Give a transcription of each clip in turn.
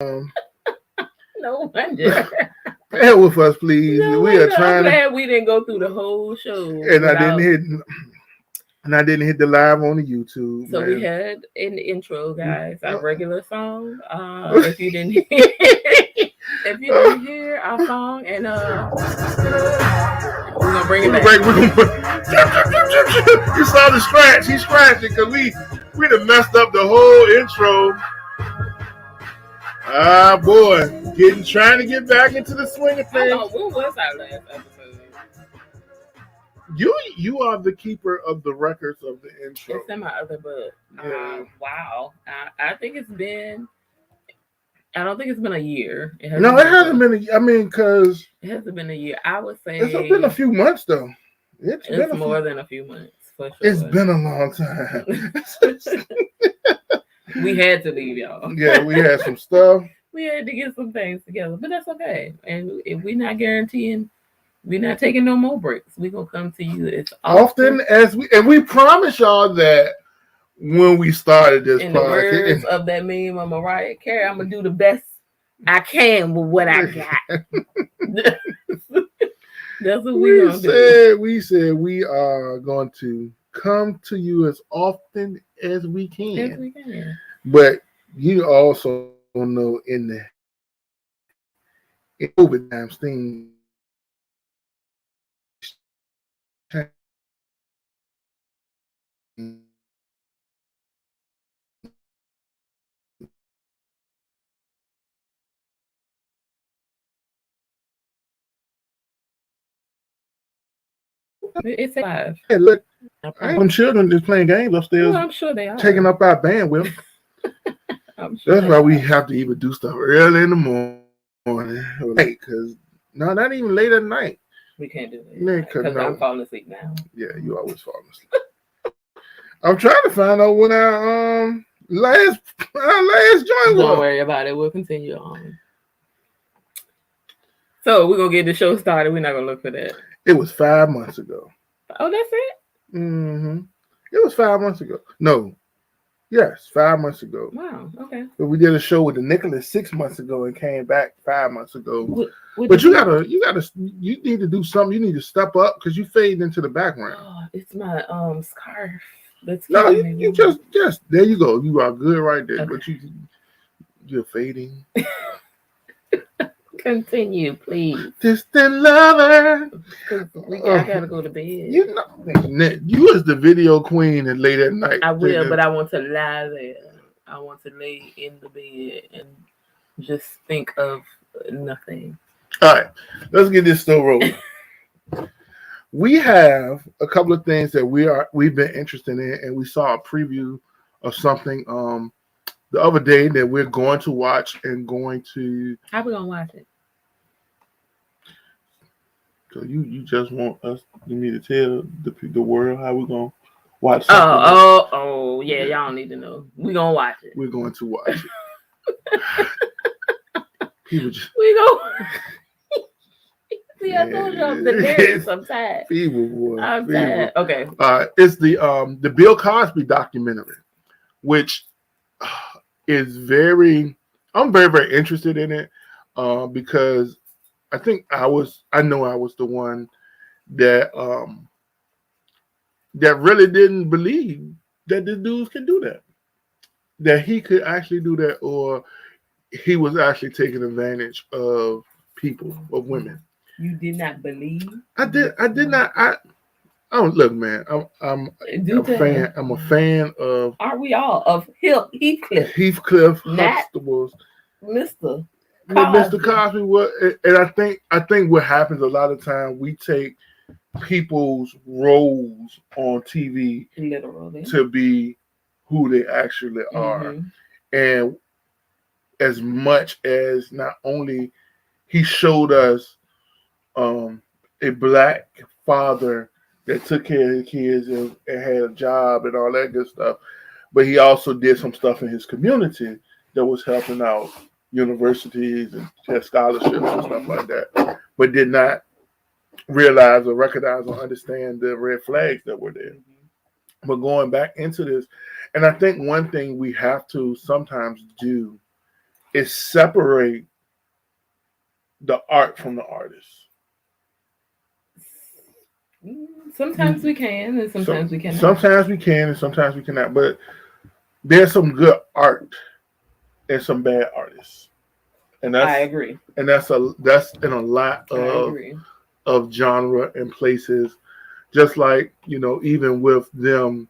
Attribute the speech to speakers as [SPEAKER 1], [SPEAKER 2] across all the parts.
[SPEAKER 1] No wonder.
[SPEAKER 2] Bear with us, please.
[SPEAKER 1] No
[SPEAKER 2] We are
[SPEAKER 1] wonder. I'm
[SPEAKER 2] trying to,
[SPEAKER 1] glad we didn't go through the whole show
[SPEAKER 2] and
[SPEAKER 1] without.
[SPEAKER 2] I didn't hit the live on the YouTube,
[SPEAKER 1] So we
[SPEAKER 2] man.
[SPEAKER 1] had in the intro, guys, our
[SPEAKER 2] Uh,
[SPEAKER 1] regular song. If you didn't hear, if you didn't hear our song, and we're gonna bring it back.
[SPEAKER 2] You saw the scratch. He's scratching because we done messed up the whole intro. Ah, boy, trying to get back into the swing of
[SPEAKER 1] How
[SPEAKER 2] things.
[SPEAKER 1] long? When was our last episode?
[SPEAKER 2] You are the keeper of the records of the intro.
[SPEAKER 1] It's in my other book.
[SPEAKER 2] Yeah.
[SPEAKER 1] Wow. I think it's been. I don't think it's been a year.
[SPEAKER 2] No, it hasn't been. I mean, because
[SPEAKER 1] it hasn't been a year. I would say
[SPEAKER 2] it's been a few months though.
[SPEAKER 1] It's been more than a few months for sure.
[SPEAKER 2] It's been a long time.
[SPEAKER 1] We had to leave, y'all.
[SPEAKER 2] Yeah, we had some stuff.
[SPEAKER 1] We had to get some things together, but that's okay. And if we're not guaranteeing, we're not taking no more breaks. We're gonna come to you as
[SPEAKER 2] often as we promise y'all that when we started this
[SPEAKER 1] in the words of that meme of Mariah Carey, I'm gonna do the best I can with what I got. That's what we're gonna do.
[SPEAKER 2] We said we are going to come to you as often as we can.
[SPEAKER 1] As we can.
[SPEAKER 2] But you also know in COVID times things
[SPEAKER 1] It's live.
[SPEAKER 2] Hey, look, some children is playing games upstairs.
[SPEAKER 1] Well, I'm sure they are
[SPEAKER 2] taking up our bandwidth. That's why we have to even do stuff early in the morning, because no, not even late at night.
[SPEAKER 1] We can't do it because I'm falling asleep now.
[SPEAKER 2] Yeah, you always fall asleep. I'm trying to find out when our last joint was.
[SPEAKER 1] Don't worry about it. We'll continue on. So we're gonna get the show started. We're not gonna look for that.
[SPEAKER 2] It was 5 months ago.
[SPEAKER 1] Oh, that's it?
[SPEAKER 2] Mm-hmm. It was 5 months ago. No. Yes, 5 months ago.
[SPEAKER 1] Wow, okay.
[SPEAKER 2] But we did a show with the Nicholas 6 months ago and came back 5 months ago.
[SPEAKER 1] But
[SPEAKER 2] you need to do something. You need to step up because you fade into the background.
[SPEAKER 1] Oh, it's my scarf. That's
[SPEAKER 2] no, you just there you go. You are good right there. Okay. But you're fading.
[SPEAKER 1] Continue, please.
[SPEAKER 2] Distant lover.
[SPEAKER 1] I gotta go to bed.
[SPEAKER 2] You know, you as the video queen and late at night.
[SPEAKER 1] I will, but I want to lie there. I want to lay in the bed and just think of nothing.
[SPEAKER 2] All right, let's get this still rolling. We have a couple of things that we've been interested in, and we saw a preview of something the other day that we're going to watch and going to.
[SPEAKER 1] How we gonna watch it?
[SPEAKER 2] So you just want me to tell the world how we're gonna watch something?
[SPEAKER 1] Oh yeah, y'all don't need to know. We're gonna watch it.
[SPEAKER 2] We're going to watch it. People just
[SPEAKER 1] we go. See, I told you I'm delirious. I'm tired. I'm tired. Okay.
[SPEAKER 2] It's the Bill Cosby documentary, which is I'm very, very interested in it because I know I was the one that really didn't believe that the dudes can do that he could actually do that, or he was actually taking advantage of people, of women.
[SPEAKER 1] You did not believe?
[SPEAKER 2] I did not. Look, man. I'm a fan. I'm a fan of.
[SPEAKER 1] Aren't we all of Heathcliff?
[SPEAKER 2] Heathcliff, Huxtables,
[SPEAKER 1] Mr.
[SPEAKER 2] Cosby. And I think what happens a lot of time, we take people's roles on TV
[SPEAKER 1] literally
[SPEAKER 2] to be who they actually are, and as much as not only he showed us a black father that took care of his kids and had a job and all that good stuff, but he also did some stuff in his community that was helping out universities and had scholarships and stuff like that, but did not realize or recognize or understand the red flags that were there. But going back into this, and I think one thing we have to sometimes do is separate the art from the artist.
[SPEAKER 1] Sometimes we can, and sometimes we cannot.
[SPEAKER 2] Sometimes we can, and sometimes we cannot. But there's some good art and some bad artists, and
[SPEAKER 1] I agree.
[SPEAKER 2] And that's in a lot of genre and places. Just like, even with them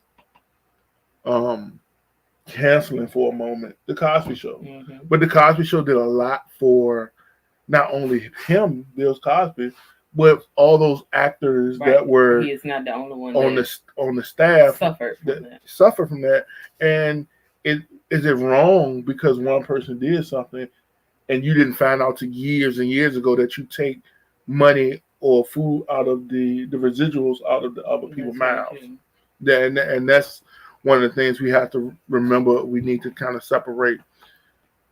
[SPEAKER 2] canceling for a moment the Cosby Show, but the Cosby Show did a lot for not only him, Bill Cosby, but all those actors that were.
[SPEAKER 1] He is not the only one
[SPEAKER 2] on the staff
[SPEAKER 1] suffer
[SPEAKER 2] from that. And is it wrong because one person did something and you didn't find out to years and years ago that you take money or food out of the residuals out of the other people's mouths? And that's one of the things we have to remember. We need to kind of separate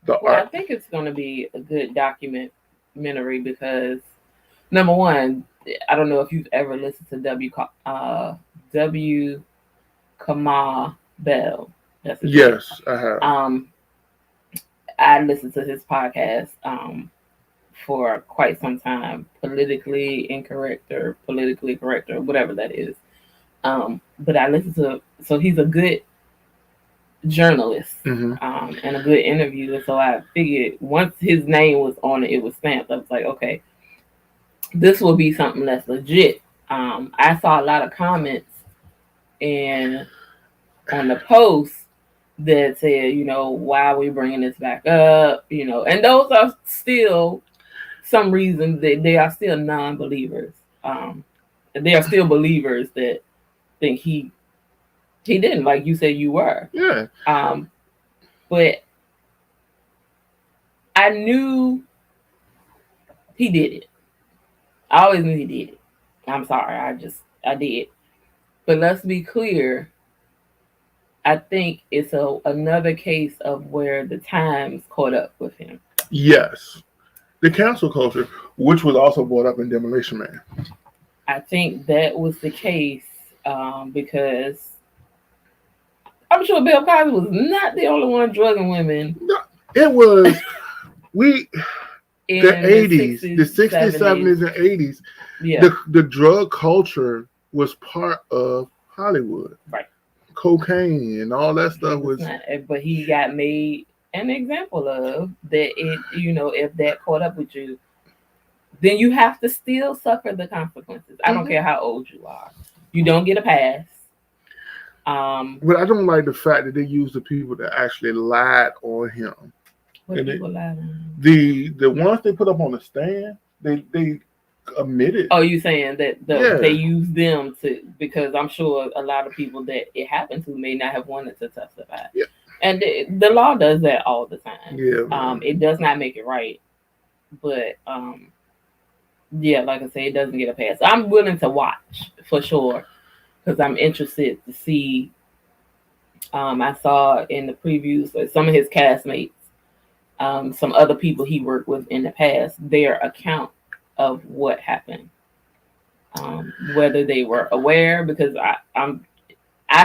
[SPEAKER 2] the art.
[SPEAKER 1] I think it's going to be a good documentary because, number one, I don't know if you've ever listened to W. Kamau Bell.
[SPEAKER 2] Yes, I have.
[SPEAKER 1] I listened to his podcast for quite some time, politically incorrect or politically correct or whatever that is. But I listened to, so he's a good journalist and a good interviewer. So I figured once his name was on it, it was stamped. I was like, okay, this will be something that's legit. I saw a lot of comments on the post that said, why are we bringing this back up? And those are still some reasons that they are still non-believers. They are still believers that think he didn't, like you said you were.
[SPEAKER 2] Yeah.
[SPEAKER 1] But I knew he did it. I always knew he did it. I'm sorry, I did. But let's be clear. I think it's another case of where the times caught up with him.
[SPEAKER 2] Yes. The cancel culture, which was also brought up in Demolition Man.
[SPEAKER 1] I think that was the case because I'm sure Bill Cosby was not the only one drugging women.
[SPEAKER 2] No, it was in the 80s, the 60s, 70s, and 80s.
[SPEAKER 1] Yeah.
[SPEAKER 2] The drug culture was part of Hollywood.
[SPEAKER 1] Right.
[SPEAKER 2] Cocaine and all that stuff was
[SPEAKER 1] not, but he got made an example of that. If that caught up with you, then you have to still suffer the consequences. I don't care how old you are. You don't get a pass.
[SPEAKER 2] But I don't like the fact that they use the people that actually lied on him.
[SPEAKER 1] What people lied on him?
[SPEAKER 2] The ones they put up on the stand, they admitted.
[SPEAKER 1] Oh, you saying that they use them because I'm sure a lot of people that it happened to may not have wanted to testify.
[SPEAKER 2] Yeah.
[SPEAKER 1] And the law does that all the time.
[SPEAKER 2] Yeah.
[SPEAKER 1] It does not make it right, but like I say, it doesn't get a pass. I'm willing to watch for sure because I'm interested to see. I saw in the previews that some of his castmates, some other people he worked with in the past, their account of what happened, whether they were aware, because I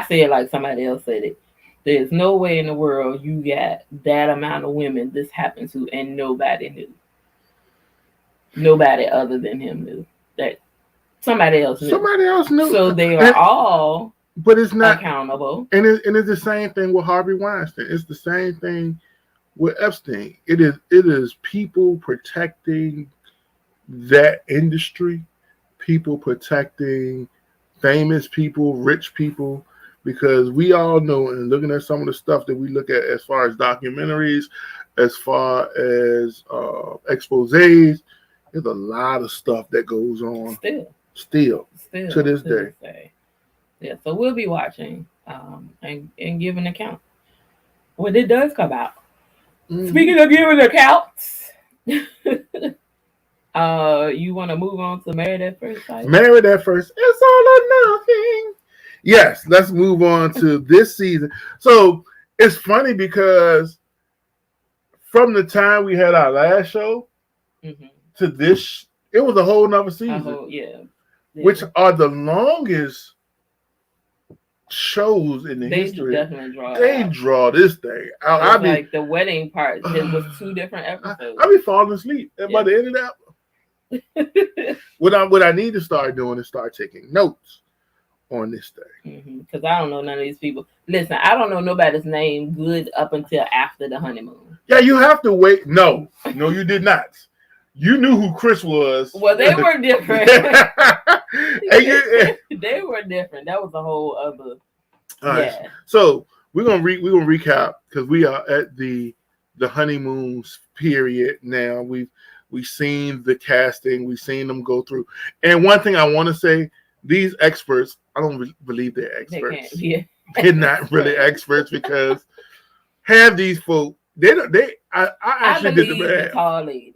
[SPEAKER 1] said like somebody else said it. There's no way in the world you got that amount of women this happened to and nobody knew. Nobody other than him knew. That somebody else knew.
[SPEAKER 2] Somebody else knew.
[SPEAKER 1] So they are all
[SPEAKER 2] but it's not
[SPEAKER 1] accountable.
[SPEAKER 2] And it's the same thing with Harvey Weinstein. It's the same thing with Epstein. It is people protecting that industry, people protecting famous people, rich people, because we all know, and looking at some of the stuff that we look at as far as documentaries, as far as exposés, there's a lot of stuff that goes on still to this day.
[SPEAKER 1] Yeah, so we'll be watching and give an account when it does come out. Speaking of giving accounts, you want to move on to Married at First Sight?
[SPEAKER 2] Married at First, it's all or nothing. Yes, let's move on to this season. So it's funny because from the time we had our last show to this, it was a whole nother season.
[SPEAKER 1] Yeah.
[SPEAKER 2] Which are the longest shows in the
[SPEAKER 1] They
[SPEAKER 2] history,
[SPEAKER 1] definitely draw.
[SPEAKER 2] they
[SPEAKER 1] out.
[SPEAKER 2] draw this thing.
[SPEAKER 1] I be like the wedding part. It was 2 different
[SPEAKER 2] I
[SPEAKER 1] episodes.
[SPEAKER 2] be falling asleep. And by the end of that, what I need to start doing is start taking notes on this thing.
[SPEAKER 1] Because I don't know none of these people. Listen, I don't know nobody's name good up until after the honeymoon.
[SPEAKER 2] Yeah, you have to wait. No, you did not. You knew who Chris was.
[SPEAKER 1] Well, they were different.
[SPEAKER 2] And
[SPEAKER 1] They were different. That was a whole other.
[SPEAKER 2] all right. So we're gonna recap because we are at the honeymoon period now. We've seen the casting. We've seen them go through. And one thing I want to say, these experts, I don't believe they're experts. They're not really experts because have these folk. I actually did the math.
[SPEAKER 1] The tall lady.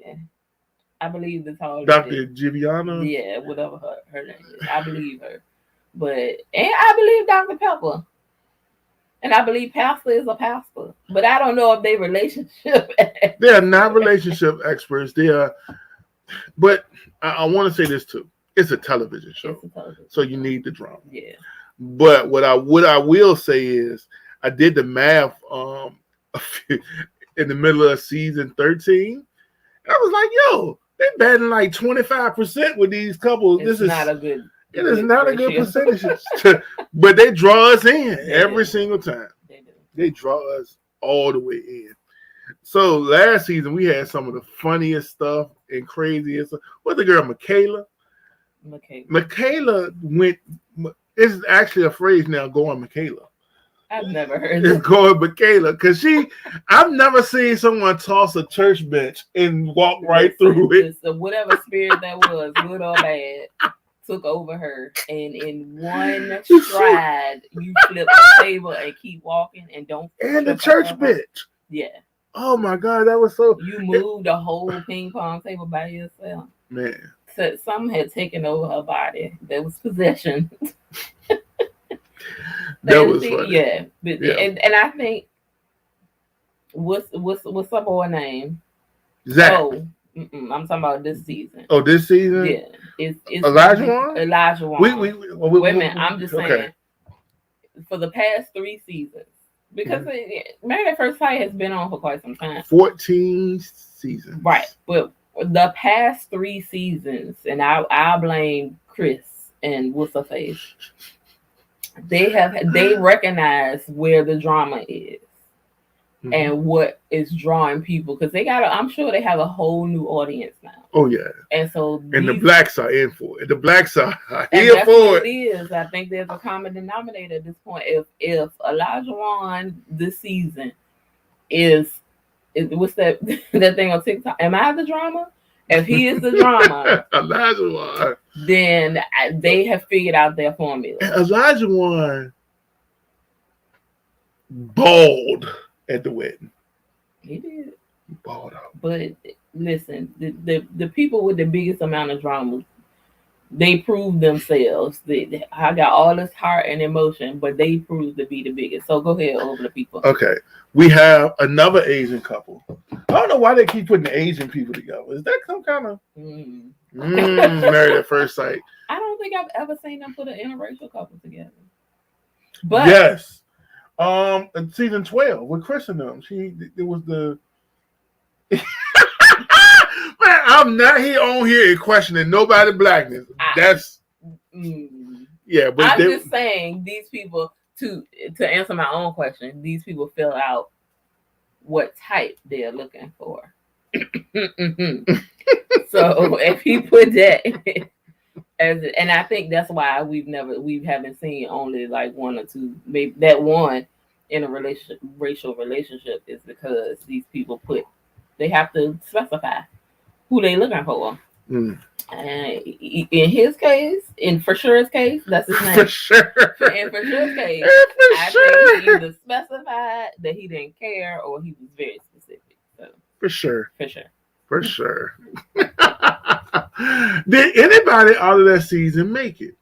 [SPEAKER 1] I believe the tall lady.
[SPEAKER 2] Dr. Giviana.
[SPEAKER 1] Yeah, whatever her name is. I believe her. And I believe Dr. Pepper. And I believe Pastor is a pastor. But I don't know if they relationship.
[SPEAKER 2] They are not relationship experts. They are, but I want to say this too. It's a television show. So you need the drama.
[SPEAKER 1] Yeah.
[SPEAKER 2] But what I will say is I did the math in the middle of season 13. And I was like, yo, they're batting like 25% with these couples.
[SPEAKER 1] It is not a good
[SPEAKER 2] percentage. But they draw us in every single time. They draw us all the way in. So last season we had some of the funniest stuff and craziest. What's the girl, Michaela? Michaela went. It's actually a phrase now, going Michaela.
[SPEAKER 1] I've never heard
[SPEAKER 2] it's going Michaela because I've never seen someone toss a church bench and walk right through it.
[SPEAKER 1] So whatever spirit that was, good or bad, took over her, and in one stride, you flip the table and keep walking and don't.
[SPEAKER 2] And the church bench.
[SPEAKER 1] Yeah.
[SPEAKER 2] Oh my God, that was so.
[SPEAKER 1] You moved the whole ping pong table by yourself.
[SPEAKER 2] Man.
[SPEAKER 1] So something had taken over her body. There was possession.
[SPEAKER 2] That was funny.
[SPEAKER 1] Yeah. And I think what's some boy name?
[SPEAKER 2] Zach.
[SPEAKER 1] Oh, I'm talking about this season.
[SPEAKER 2] Oh, this season?
[SPEAKER 1] Yeah. It's
[SPEAKER 2] Elijah Wan?
[SPEAKER 1] Elijah Wan. Wait a minute. I'm just saying for the past 3 seasons. Because Married at First Sight has been on for quite some time.
[SPEAKER 2] 14 seasons.
[SPEAKER 1] Right. But the past 3 seasons, and I blame Chris and what's her face. They recognize where the drama is and what is drawing people, because I'm sure they have a whole new audience now.
[SPEAKER 2] Oh yeah.
[SPEAKER 1] And so
[SPEAKER 2] the blacks are in for it. The blacks are here for it.
[SPEAKER 1] It is. I think there's a common denominator at this point. If Elijah Wan this season is what's that thing on TikTok? Am I the drama? If he is the drama,
[SPEAKER 2] Elijah Wan,
[SPEAKER 1] then they have figured out their formula.
[SPEAKER 2] Elijah Wan bawled at the wedding.
[SPEAKER 1] He did.
[SPEAKER 2] He bawled out.
[SPEAKER 1] But listen, the people with the biggest amount of drama, they proved themselves. I got all this heart and emotion, but they proved to be the biggest. So go ahead over the people.
[SPEAKER 2] Okay. We have another Asian couple. I don't know why they keep putting the Asian people together. Is that some kind of Married at First Sight?
[SPEAKER 1] I don't think I've ever seen them put an interracial couple together. But
[SPEAKER 2] yes. In season 12 with Chris and them. It was the man, I'm not on here questioning nobody blackness. That's yeah, but
[SPEAKER 1] I'm just saying these people to answer my own question, these people fill out what type they're looking for. So if he put that and I think that's why we haven't seen only like 1 or 2, maybe that one in a racial relationship is because these people they have to specify who they looking for. And in his case, in For Sure's case, that's his name.
[SPEAKER 2] For sure.
[SPEAKER 1] In For Sure's case, I think he either specified that he didn't care or he was very specific. So
[SPEAKER 2] For sure.
[SPEAKER 1] For sure.
[SPEAKER 2] Did anybody out of that season make it?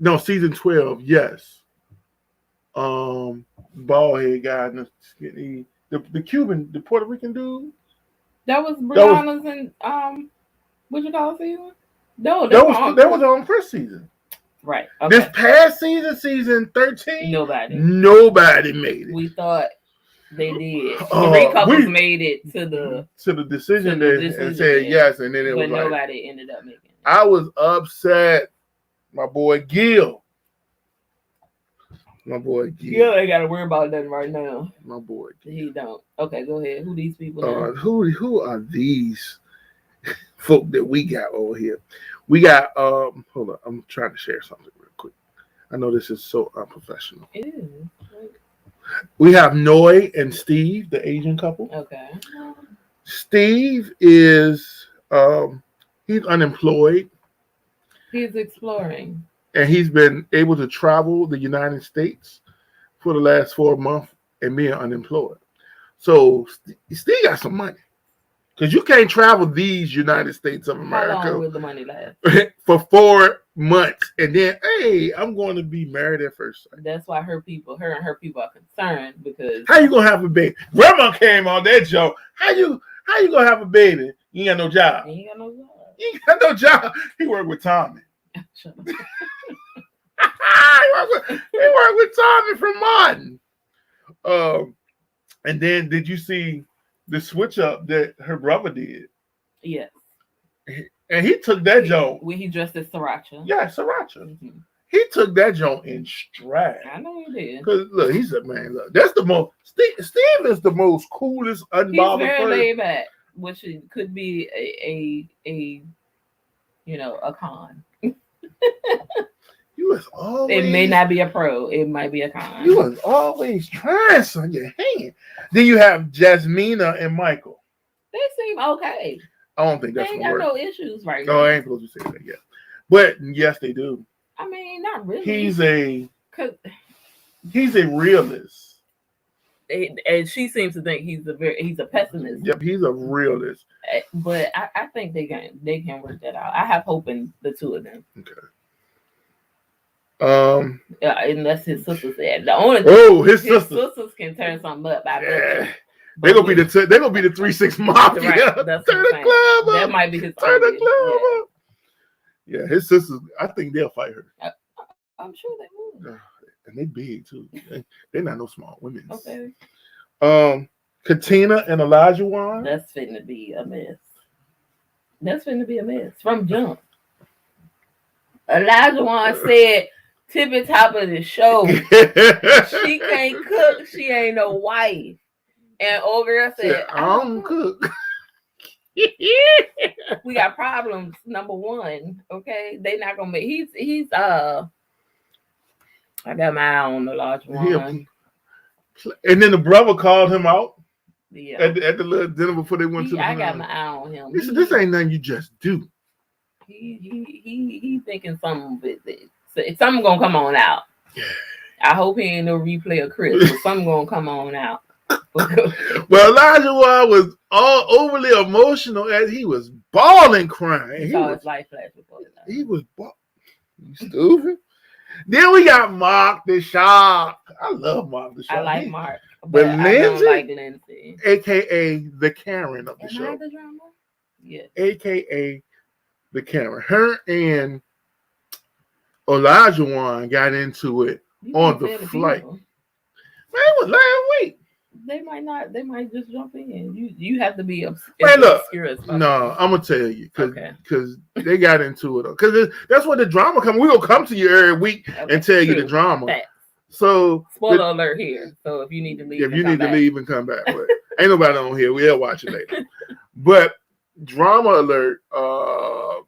[SPEAKER 2] No, season 12, yes. Bald head guy and the Cuban, the Puerto Rican dude.
[SPEAKER 1] That was Brianna's and what you call it season? No, that was
[SPEAKER 2] on first season.
[SPEAKER 1] Right. Okay.
[SPEAKER 2] This past season 13,
[SPEAKER 1] nobody
[SPEAKER 2] made it.
[SPEAKER 1] We thought they did. 3 couples made it to the
[SPEAKER 2] decision and said yes, and then it was
[SPEAKER 1] but nobody ended up making it.
[SPEAKER 2] I was upset. My boy Gil. Gil
[SPEAKER 1] ain't got to worry about nothing right now.
[SPEAKER 2] My boy Gil.
[SPEAKER 1] He don't. Okay, go ahead. Who these people now?
[SPEAKER 2] Who are these folk that we got over here? We got hold on, I'm trying to share something real quick. I know this is so unprofessional.
[SPEAKER 1] It is.
[SPEAKER 2] We have Noi and Steve, the Asian couple.
[SPEAKER 1] Okay.
[SPEAKER 2] Steve is he's unemployed.
[SPEAKER 1] He's exploring.
[SPEAKER 2] And he's been able to travel the United States for the last 4 months and being unemployed. So Steve got some money. Because you can't travel these United States of America.
[SPEAKER 1] How long will the money last?
[SPEAKER 2] For 4 months. And then, hey, I'm going to be married at first sight.
[SPEAKER 1] That's why her and her people are concerned because
[SPEAKER 2] how you gonna have a baby? Grandma came on that joke. How you gonna have a baby? You ain't got no job.
[SPEAKER 1] He ain't got no job.
[SPEAKER 2] He ain't got no job. He worked with Tommy. He worked with Tommy from Martin. And then did you see the switch up that her brother did?
[SPEAKER 1] Yes.
[SPEAKER 2] And he took that joke.
[SPEAKER 1] When he dressed as Sriracha.
[SPEAKER 2] Yeah, Sriracha. Mm-hmm. He took that joke in stride.
[SPEAKER 1] I know he did.
[SPEAKER 2] Because look, he said, man, look, that's the most Steve is the most coolest, unbothered person. He's
[SPEAKER 1] very laid back, which could be a con.
[SPEAKER 2] You was always.
[SPEAKER 1] It may not be a pro. It might be a con.
[SPEAKER 2] You was always trying on your hand. Then you have Jasmina and Michael.
[SPEAKER 1] They seem okay.
[SPEAKER 2] I don't think that's
[SPEAKER 1] they ain't got no issues right now.
[SPEAKER 2] No, I ain't supposed to say that yet. But yes, they do.
[SPEAKER 1] I mean, not really.
[SPEAKER 2] He's a realist.
[SPEAKER 1] And she seems to think he's a pessimist.
[SPEAKER 2] Yep, he's a realist.
[SPEAKER 1] But I think they can work that out. I have hope in the two of them.
[SPEAKER 2] Okay.
[SPEAKER 1] Unless his sister said the only
[SPEAKER 2] his
[SPEAKER 1] sisters can turn something up.
[SPEAKER 2] They're gonna be the 3-6 Mafia.
[SPEAKER 1] Right, that's turn the club up. That might be his.
[SPEAKER 2] Turn the club up. Yeah, his sisters. I think they'll fight her.
[SPEAKER 1] I'm sure they will.
[SPEAKER 2] And they big too. They're not no small women.
[SPEAKER 1] Okay.
[SPEAKER 2] Katina and Elijah Wan.
[SPEAKER 1] That's finna be a mess. From jump. Elijah Wan said, tippy top of the show. She can't cook. She ain't no wife. And old girl said,
[SPEAKER 2] I don't cook.
[SPEAKER 1] We got problems. Number one, okay, they not gonna make. He's I got my eye on the large one.
[SPEAKER 2] And then the brother called him out.
[SPEAKER 1] Yeah.
[SPEAKER 2] At the little dinner before they went to.
[SPEAKER 1] I got my eye on him.
[SPEAKER 2] He said, "This ain't nothing you just do."
[SPEAKER 1] He thinking something gonna come on out.
[SPEAKER 2] Yeah.
[SPEAKER 1] I hope he ain't no replay of Chris, but something gonna come on out.
[SPEAKER 2] Well, Elijah Wan was all overly emotional as he was bawling, crying.
[SPEAKER 1] He saw his life flash before his eyes.
[SPEAKER 2] He was bawling. You stupid. Then we got Mark the Shark. I love Mark the Shark.
[SPEAKER 1] I like Mark,
[SPEAKER 2] but Lindsay,
[SPEAKER 1] I don't like Lindsay,
[SPEAKER 2] aka the Karen of the show.
[SPEAKER 1] I the drama? Yeah.
[SPEAKER 2] AKA the Karen. Her and Elijah Wan got into it on the flight. Man, it was last week.
[SPEAKER 1] They might just jump in. You have to be
[SPEAKER 2] obscure. No, I'm gonna tell you because they got into it. Because that's where the drama comes. We're gonna come to you every week and tell you the drama.
[SPEAKER 1] Facts.
[SPEAKER 2] So
[SPEAKER 1] spoiler alert here. So if you need to leave,
[SPEAKER 2] leave and come back. But ain't nobody on here. We'll watch it later. But drama alert.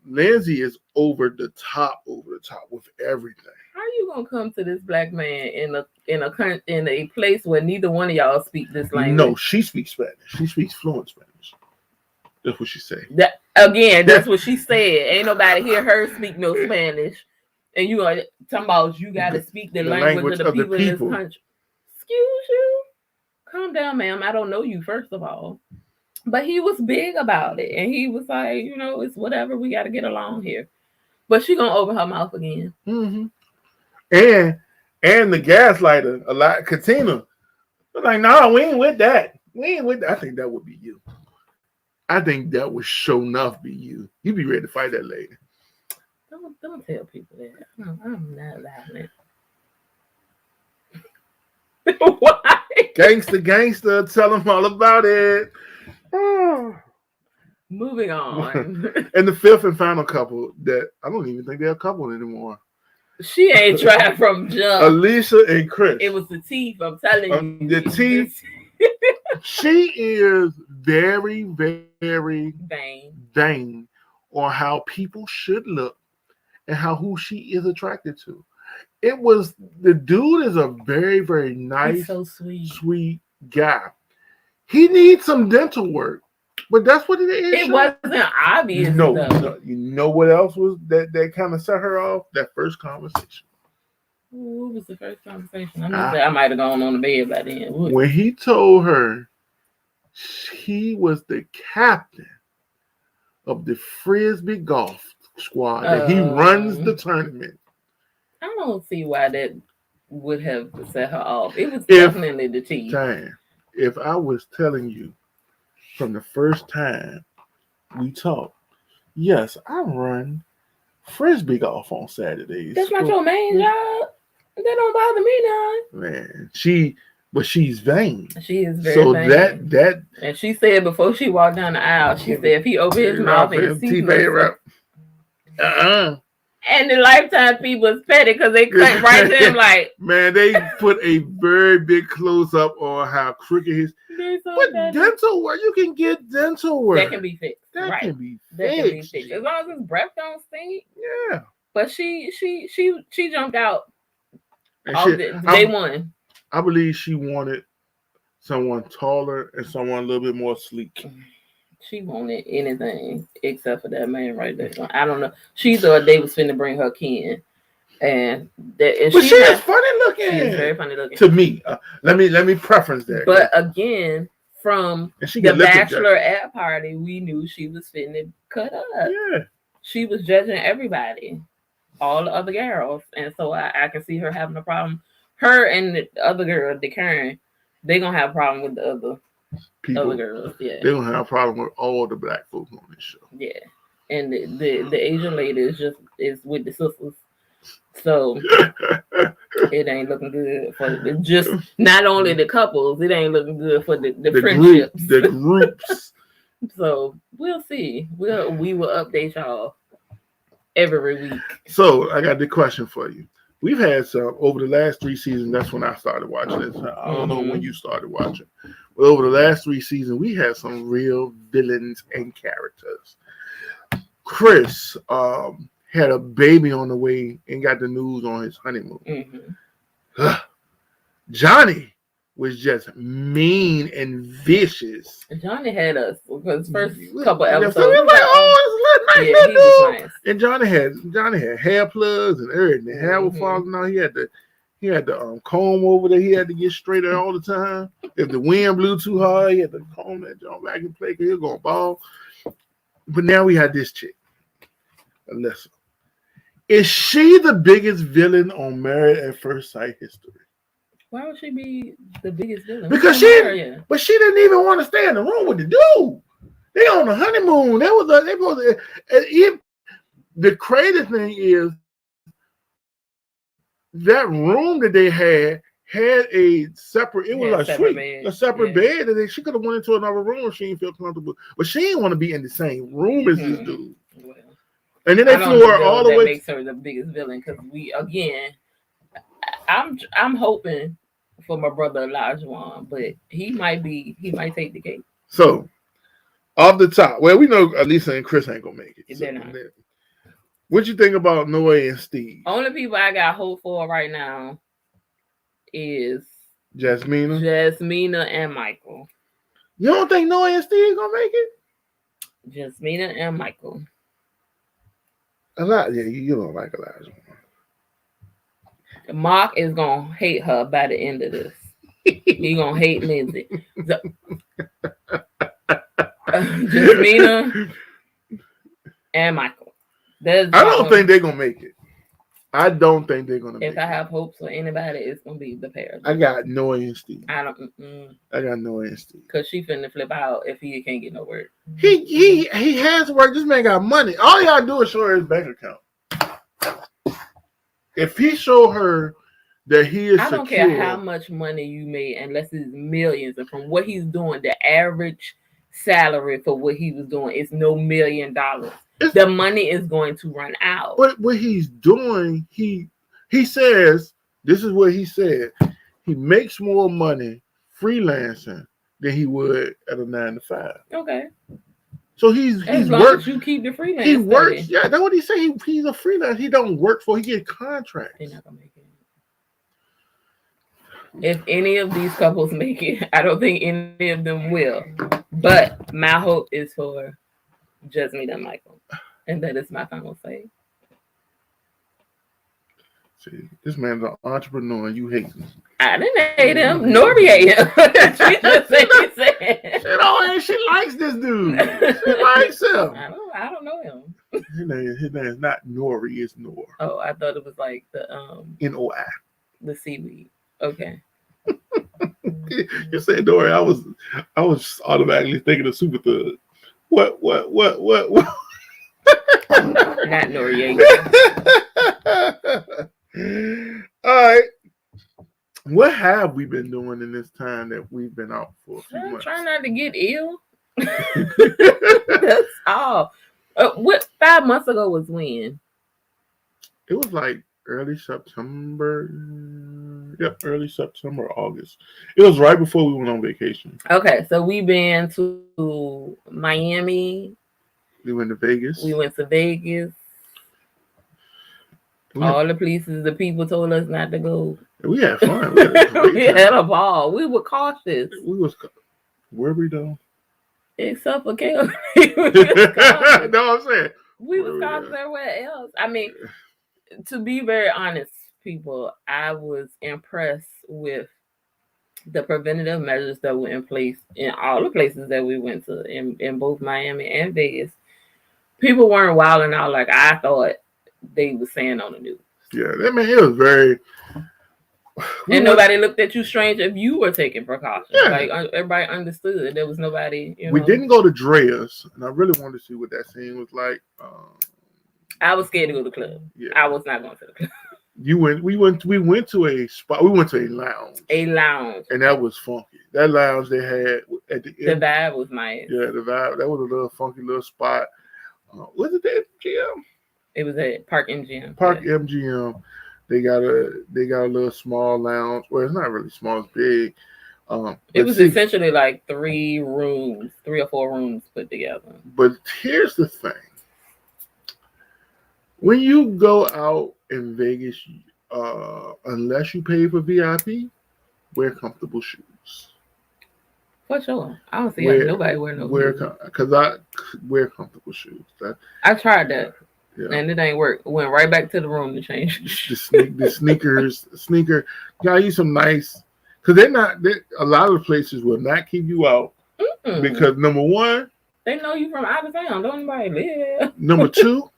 [SPEAKER 2] Lindsay is over the top with everything.
[SPEAKER 1] How are you gonna come to this black man in a place where neither one of y'all speak this language?
[SPEAKER 2] No, she speaks Spanish. She speaks fluent Spanish. That's what she said.
[SPEAKER 1] That's what she said. Ain't nobody hear her speak no Spanish, and you are talking about you got to speak the language of the people in this country. Excuse you. Calm down, ma'am. I don't know you, first of all. But he was big about it, and he was like, it's whatever. We got to get along here. But she gonna open her mouth again.
[SPEAKER 2] Mm-hmm. And the gaslighter, a lot, Katina, like, no, we ain't with that. I think that would be you. I think that would sure enough be you. You'd be ready to fight that lady.
[SPEAKER 1] Don't tell people that. No, I'm not allowing it. Why?
[SPEAKER 2] Gangster, tell them all about it.
[SPEAKER 1] Moving on.
[SPEAKER 2] And the fifth and final couple that I don't even think they're a couple anymore.
[SPEAKER 1] She ain't tried from jump.
[SPEAKER 2] Alicia and Chris.
[SPEAKER 1] It was the teeth. I'm telling you.
[SPEAKER 2] The teeth. She is very, very vain on how people should look and who she is attracted to. The dude is a very, very nice,
[SPEAKER 1] so
[SPEAKER 2] sweet guy. He needs some dental work, but that's what it is.
[SPEAKER 1] It wasn't obvious.
[SPEAKER 2] No, you know what else was that kind of set her off? That first conversation.
[SPEAKER 1] What was the first conversation? I might have gone on the bed by then.
[SPEAKER 2] When he told her he was the captain of the Frisbee golf squad, that he runs the tournament.
[SPEAKER 1] I don't see why that would have set her off. It was definitely the teeth.
[SPEAKER 2] If I was telling you from the first time we talked, yes, I run Frisbee golf on Saturdays.
[SPEAKER 1] That's not your main job. That don't bother me none.
[SPEAKER 2] Man, she's vain.
[SPEAKER 1] She is very vain. So
[SPEAKER 2] that
[SPEAKER 1] and she said before she walked down the aisle, she said if he opened his mouth and his teeth and the Lifetime people is petty because they cut right to him like.
[SPEAKER 2] Man, they put a very big close up on how crooked his. But dental work, you can get dental work.
[SPEAKER 1] That can be fixed.
[SPEAKER 2] That can be fixed.
[SPEAKER 1] As long as his breath don't stink.
[SPEAKER 2] Yeah.
[SPEAKER 1] But she jumped out. Day one.
[SPEAKER 2] I believe she wanted someone taller and someone a little bit more sleek.
[SPEAKER 1] She wanted anything except for that man right there. I don't know. She thought they was finna bring her kin, but she
[SPEAKER 2] is funny looking.
[SPEAKER 1] She is very funny looking
[SPEAKER 2] to me. Let me preference that.
[SPEAKER 1] But again, from the bachelorette party, we knew she was finna cut up.
[SPEAKER 2] Yeah,
[SPEAKER 1] she was judging everybody. All the other girls, and so I can see her having a problem. Her and the other girl, DeKaren, they gonna have a problem with the other girls. Yeah,
[SPEAKER 2] they gonna have a problem with all the black folks on this show.
[SPEAKER 1] Yeah, and the Asian lady is with the sisters, so it ain't looking good for just not only the couples. It ain't looking good for the friendships,
[SPEAKER 2] the groups.
[SPEAKER 1] So we'll see. We will update y'all every week.
[SPEAKER 2] So I got the question for you. We've had some over the last 3 seasons. That's when I started watching this. I don't know when you started watching, but over the last 3 seasons, we had some real villains and characters. Chris had a baby on the way and got the news on his honeymoon.
[SPEAKER 1] Mm-hmm.
[SPEAKER 2] Johnny was just mean and vicious.
[SPEAKER 1] Johnny had us because first couple episodes.
[SPEAKER 2] So we was like, oh, it's nice.
[SPEAKER 1] Yeah, he was nice.
[SPEAKER 2] And Johnny had hair plugs and everything. The hair was falling out. He had the comb over there. He had to get straighter all the time. If the wind blew too hard, he had to comb that joint back and play because he was going to ball. But now we had this chick, Alyssa. Is she the biggest villain on Married at First Sight history?
[SPEAKER 1] Why would she be the biggest villain?
[SPEAKER 2] Because she didn't even want to stay in the room with the dude. They on the honeymoon. The crazy thing is that room that they had a separate. It was a separate bed that she could have went into another room if she didn't feel comfortable. But she didn't want to be in the same room as this dude. Well, and then they flew her all the way.
[SPEAKER 1] That makes her the biggest villain because I'm hoping for my brother Elijah, but he might take the cake.
[SPEAKER 2] So off the top, well, we know Alisa and Chris ain't gonna make it.
[SPEAKER 1] They're not.
[SPEAKER 2] What you think about Noah and Steve?
[SPEAKER 1] Only people I got hope for right now is
[SPEAKER 2] Jasmina
[SPEAKER 1] and Michael.
[SPEAKER 2] You don't think Noah and Steve gonna make it?
[SPEAKER 1] Jasmina and Michael.
[SPEAKER 2] You don't like Elijah.
[SPEAKER 1] Mark is gonna hate her by the end of this. He gonna hate Lindsay. Jasmina and Michael.
[SPEAKER 2] I don't think they're gonna make it. I don't think they're gonna.
[SPEAKER 1] If I have hopes for anybody, it's gonna be the pair.
[SPEAKER 2] I got Noah and Steve.
[SPEAKER 1] I got
[SPEAKER 2] Noah and Steve.
[SPEAKER 1] Cause she finna flip out if he can't get no work.
[SPEAKER 2] He has work. This man got money. All he gotta do is show her his bank account. if he showed her that he is
[SPEAKER 1] I don't
[SPEAKER 2] secure,
[SPEAKER 1] care how much money you made, unless it's millions. And from what he's doing, the average salary for what he was doing is no $1 million. The money is going to run out.
[SPEAKER 2] But what he's doing, he says, this is what he said. He makes more money freelancing than he would at a 9 to 5.
[SPEAKER 1] Okay.
[SPEAKER 2] So he's
[SPEAKER 1] as long as you keep the freelance.
[SPEAKER 2] He works.
[SPEAKER 1] Study.
[SPEAKER 2] Yeah, that's what he said. He's a freelance. He don't work for. He get contracts.
[SPEAKER 1] They're not gonna make it. If any of these couples make it, I don't think any of them will. But my hope is for Jasmine and Michael, and that is my final say.
[SPEAKER 2] See, this man's an entrepreneur, and you hate him.
[SPEAKER 1] I didn't hate him, nor hate him. She just said.
[SPEAKER 2] She likes this dude. She likes him.
[SPEAKER 1] I don't know him.
[SPEAKER 2] His name is not Nori, it's Nor.
[SPEAKER 1] Oh, I thought it was like the
[SPEAKER 2] N-O-I.
[SPEAKER 1] The seaweed. Okay.
[SPEAKER 2] You said Nori, I was automatically thinking of Super Thug. What?
[SPEAKER 1] Not Noriega.
[SPEAKER 2] All right. What have we been doing in this time that we've been out for a few months?
[SPEAKER 1] Trying not to get ill. That's all. What 5 months ago was when?
[SPEAKER 2] It was like early September. Yep, early September, August. It was right before we went on vacation.
[SPEAKER 1] Okay, so we've been to Miami.
[SPEAKER 2] We went to Vegas.
[SPEAKER 1] All the places the people told us not to go.
[SPEAKER 2] We had fun.
[SPEAKER 1] We had a ball. We were cautious.
[SPEAKER 2] Where we though?
[SPEAKER 1] Except for Caleb.
[SPEAKER 2] No, I'm saying.
[SPEAKER 1] We was cautious everywhere else. I mean, to be very honest, people, I was impressed with the preventative measures that were in place in all the places that we went to, in both Miami and Vegas. People weren't wilding out like I thought they were saying on the news.
[SPEAKER 2] Yeah, I mean, it was very.
[SPEAKER 1] Nobody looked at you strange if you were taking precautions. Yeah. Like everybody understood. There was nobody.
[SPEAKER 2] We didn't go to Drea's, and I really wanted to see what that scene was like.
[SPEAKER 1] I was scared to go to the club. Yeah. I was not going to the club.
[SPEAKER 2] We went to a spot. We went to a lounge. And that was funky. That lounge they had at the end.
[SPEAKER 1] The vibe was nice.
[SPEAKER 2] Yeah, the vibe. That was a little funky little spot. Was it that MGM?
[SPEAKER 1] It was at Park MGM.
[SPEAKER 2] MGM. They got a little small lounge. Well, it's not really small. It's big.
[SPEAKER 1] It was essentially like 3 or 4 rooms put together.
[SPEAKER 2] But here's the thing. When you go out in Vegas, unless you pay for VIP, wear comfortable shoes.
[SPEAKER 1] For sure. I don't see nobody wear no shoes.
[SPEAKER 2] Because I wear comfortable shoes.
[SPEAKER 1] I tried that. Yeah. And it ain't work. Went right back to the room to change.
[SPEAKER 2] the sneaker. Got you some nice, because a lot of the places will not keep you out. Mm-mm. Because number one,
[SPEAKER 1] they know you from out of town. Don't anybody live.
[SPEAKER 2] Number 2,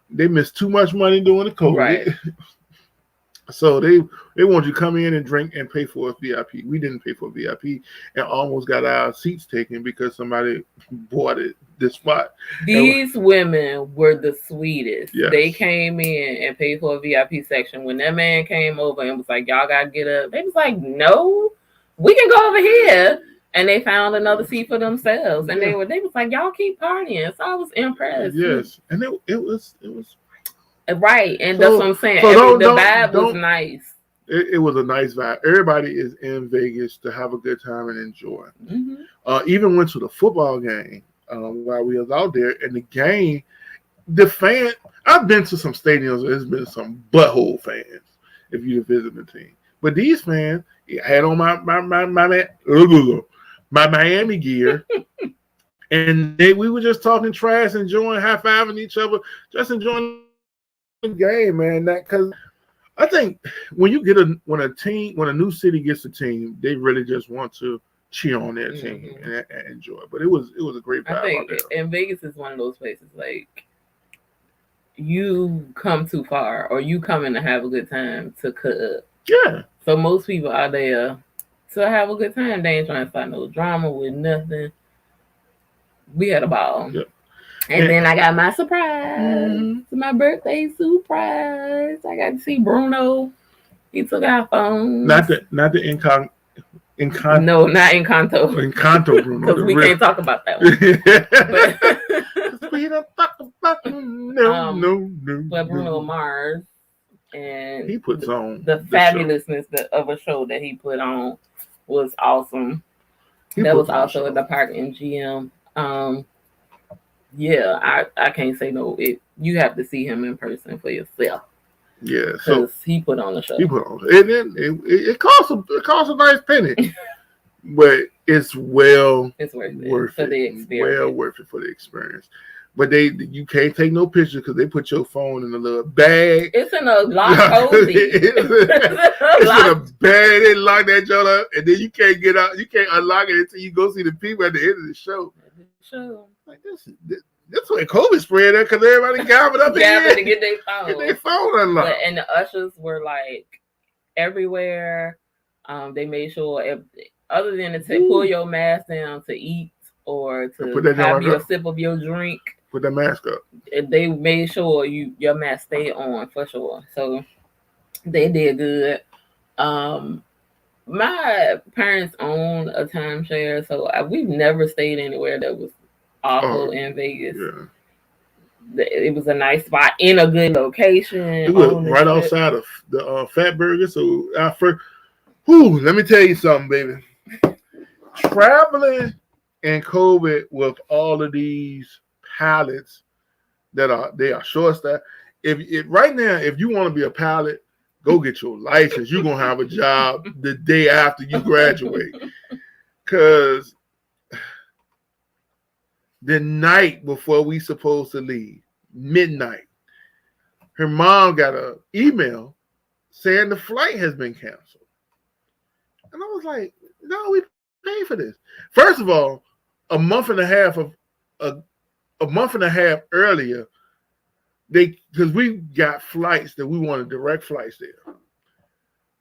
[SPEAKER 2] they miss too much money doing the COVID.
[SPEAKER 1] Right.
[SPEAKER 2] So they want you to come in and drink and pay for a VIP. We didn't pay for a VIP and almost got our seats taken because somebody bought this spot.
[SPEAKER 1] These women were the sweetest.
[SPEAKER 2] Yes.
[SPEAKER 1] They came in and paid for a VIP section. When that man came over and was like, y'all got to get up, they was like, no, we can go over here. And they found another seat for themselves. And they was like, y'all keep partying. So I was impressed.
[SPEAKER 2] Yes. And it was
[SPEAKER 1] right, and that's what I'm saying. The vibe was nice.
[SPEAKER 2] It was a nice vibe. Everybody is in Vegas to have a good time and enjoy. Mm-hmm. Even went to the football game while we was out there, and the game, the fan. I've been to some stadiums. There's been some butthole fans if you visit the team, but these fans had on my Miami gear. And we were just talking trash, enjoying, high-fiving each other, just enjoying game, man. Because I think when a new city gets a team, they really just want to cheer on their team and enjoy. But it was a great vibe. I think
[SPEAKER 1] and Vegas is one of those places like you come too far or you come in to have a good time to cut up.
[SPEAKER 2] Yeah.
[SPEAKER 1] So most people are there to have a good time. They ain't trying to find no drama with nothing. We had a ball.
[SPEAKER 2] Yep.
[SPEAKER 1] And then I got my surprise. My birthday surprise. I got to see Bruno. He took our phones.
[SPEAKER 2] Not the Encanto.
[SPEAKER 1] No, not Encanto.
[SPEAKER 2] Encanto Bruno.
[SPEAKER 1] Because we can't talk about that one.
[SPEAKER 2] We don't talk about no.
[SPEAKER 1] But Bruno Mars, and
[SPEAKER 2] he puts on
[SPEAKER 1] the fabulousness of a show that he put on was awesome. That was also at the park in GM. Yeah, I can't say no. You have to see him in person for yourself.
[SPEAKER 2] Yeah, so
[SPEAKER 1] he put on the show.
[SPEAKER 2] He put on, and then it costs a nice penny, but it's worth it for the experience. Well worth it for the experience. But you can't take no pictures because they put your phone in a little bag.
[SPEAKER 1] It's in a lock cozy.
[SPEAKER 2] It's in a bag. They lock that joint up, and then you can't get out. You can't unlock it until you go see the people at the end of the show. Like this way COVID spread there because everybody gathered up
[SPEAKER 1] to get their phone.
[SPEAKER 2] Get their phone unlocked.
[SPEAKER 1] And the ushers were like everywhere. They made sure, other than to pull your mask down to eat or to have your sip of your drink,
[SPEAKER 2] put that mask up.
[SPEAKER 1] They made sure your mask stayed on for sure. So they did good. My parents own a timeshare, so we've never stayed anywhere that was awful in Vegas. Yeah. It was a nice spot in a good location.
[SPEAKER 2] It was right outside of the Fat Burger. So let me tell you something, baby. Traveling in COVID with all of these pilots they are short staffed. If right now, if you want to be a pilot, go get your license. You're gonna have a job the day after you graduate. Cause the night before we supposed to leave, midnight, her mom got an email saying the flight has been canceled. And I was like, no, we paid for this. First of all, a month and a half earlier, because we got flights that we wanted direct flights there.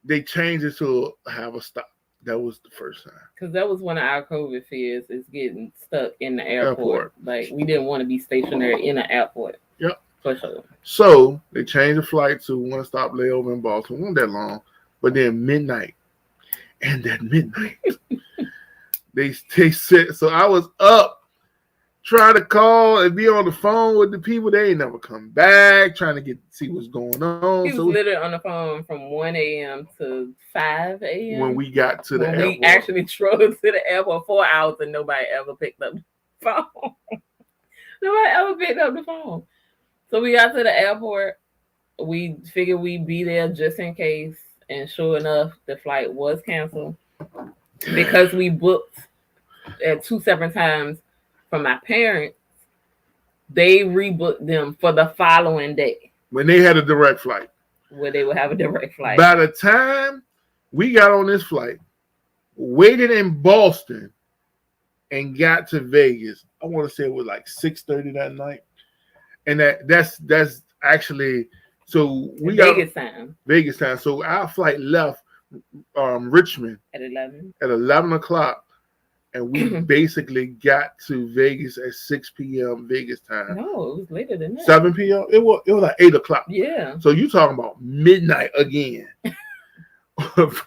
[SPEAKER 2] They changed it to have a stop. That was the first time.
[SPEAKER 1] Because that was one of our COVID fears, is getting stuck in the airport. Like, we didn't want to be stationary in the airport.
[SPEAKER 2] Yep.
[SPEAKER 1] For sure.
[SPEAKER 2] So they changed the flight to one stop layover in Baltimore. It wasn't that long. But then midnight. And at midnight, they said, so I was up trying to call and be on the phone with the people. They ain't never come back, trying to see what's going on.
[SPEAKER 1] He was literally on the phone from 1 a.m. to 5 a.m.
[SPEAKER 2] When we got to the airport.
[SPEAKER 1] We actually drove to the airport 4 hours and nobody ever picked up the phone. Nobody ever picked up the phone. So we got to the airport. We figured we'd be there just in case. And sure enough, the flight was canceled. Because we booked at 2 separate times from my parents, they rebooked them for the following day.
[SPEAKER 2] When they had a direct flight.
[SPEAKER 1] Where they would have a direct flight.
[SPEAKER 2] By the time we got on this flight, waited in Boston, and got to Vegas, I want to say it was like 6:30 that night. And that's actually, so we got Vegas time. So our flight left Richmond
[SPEAKER 1] at 11.
[SPEAKER 2] At 11 o'clock. And we basically got to Vegas at 6 p.m. Vegas time.
[SPEAKER 1] No, it was later than that.
[SPEAKER 2] 7 p.m. It was like 8 o'clock.
[SPEAKER 1] Yeah.
[SPEAKER 2] So you talking about midnight again.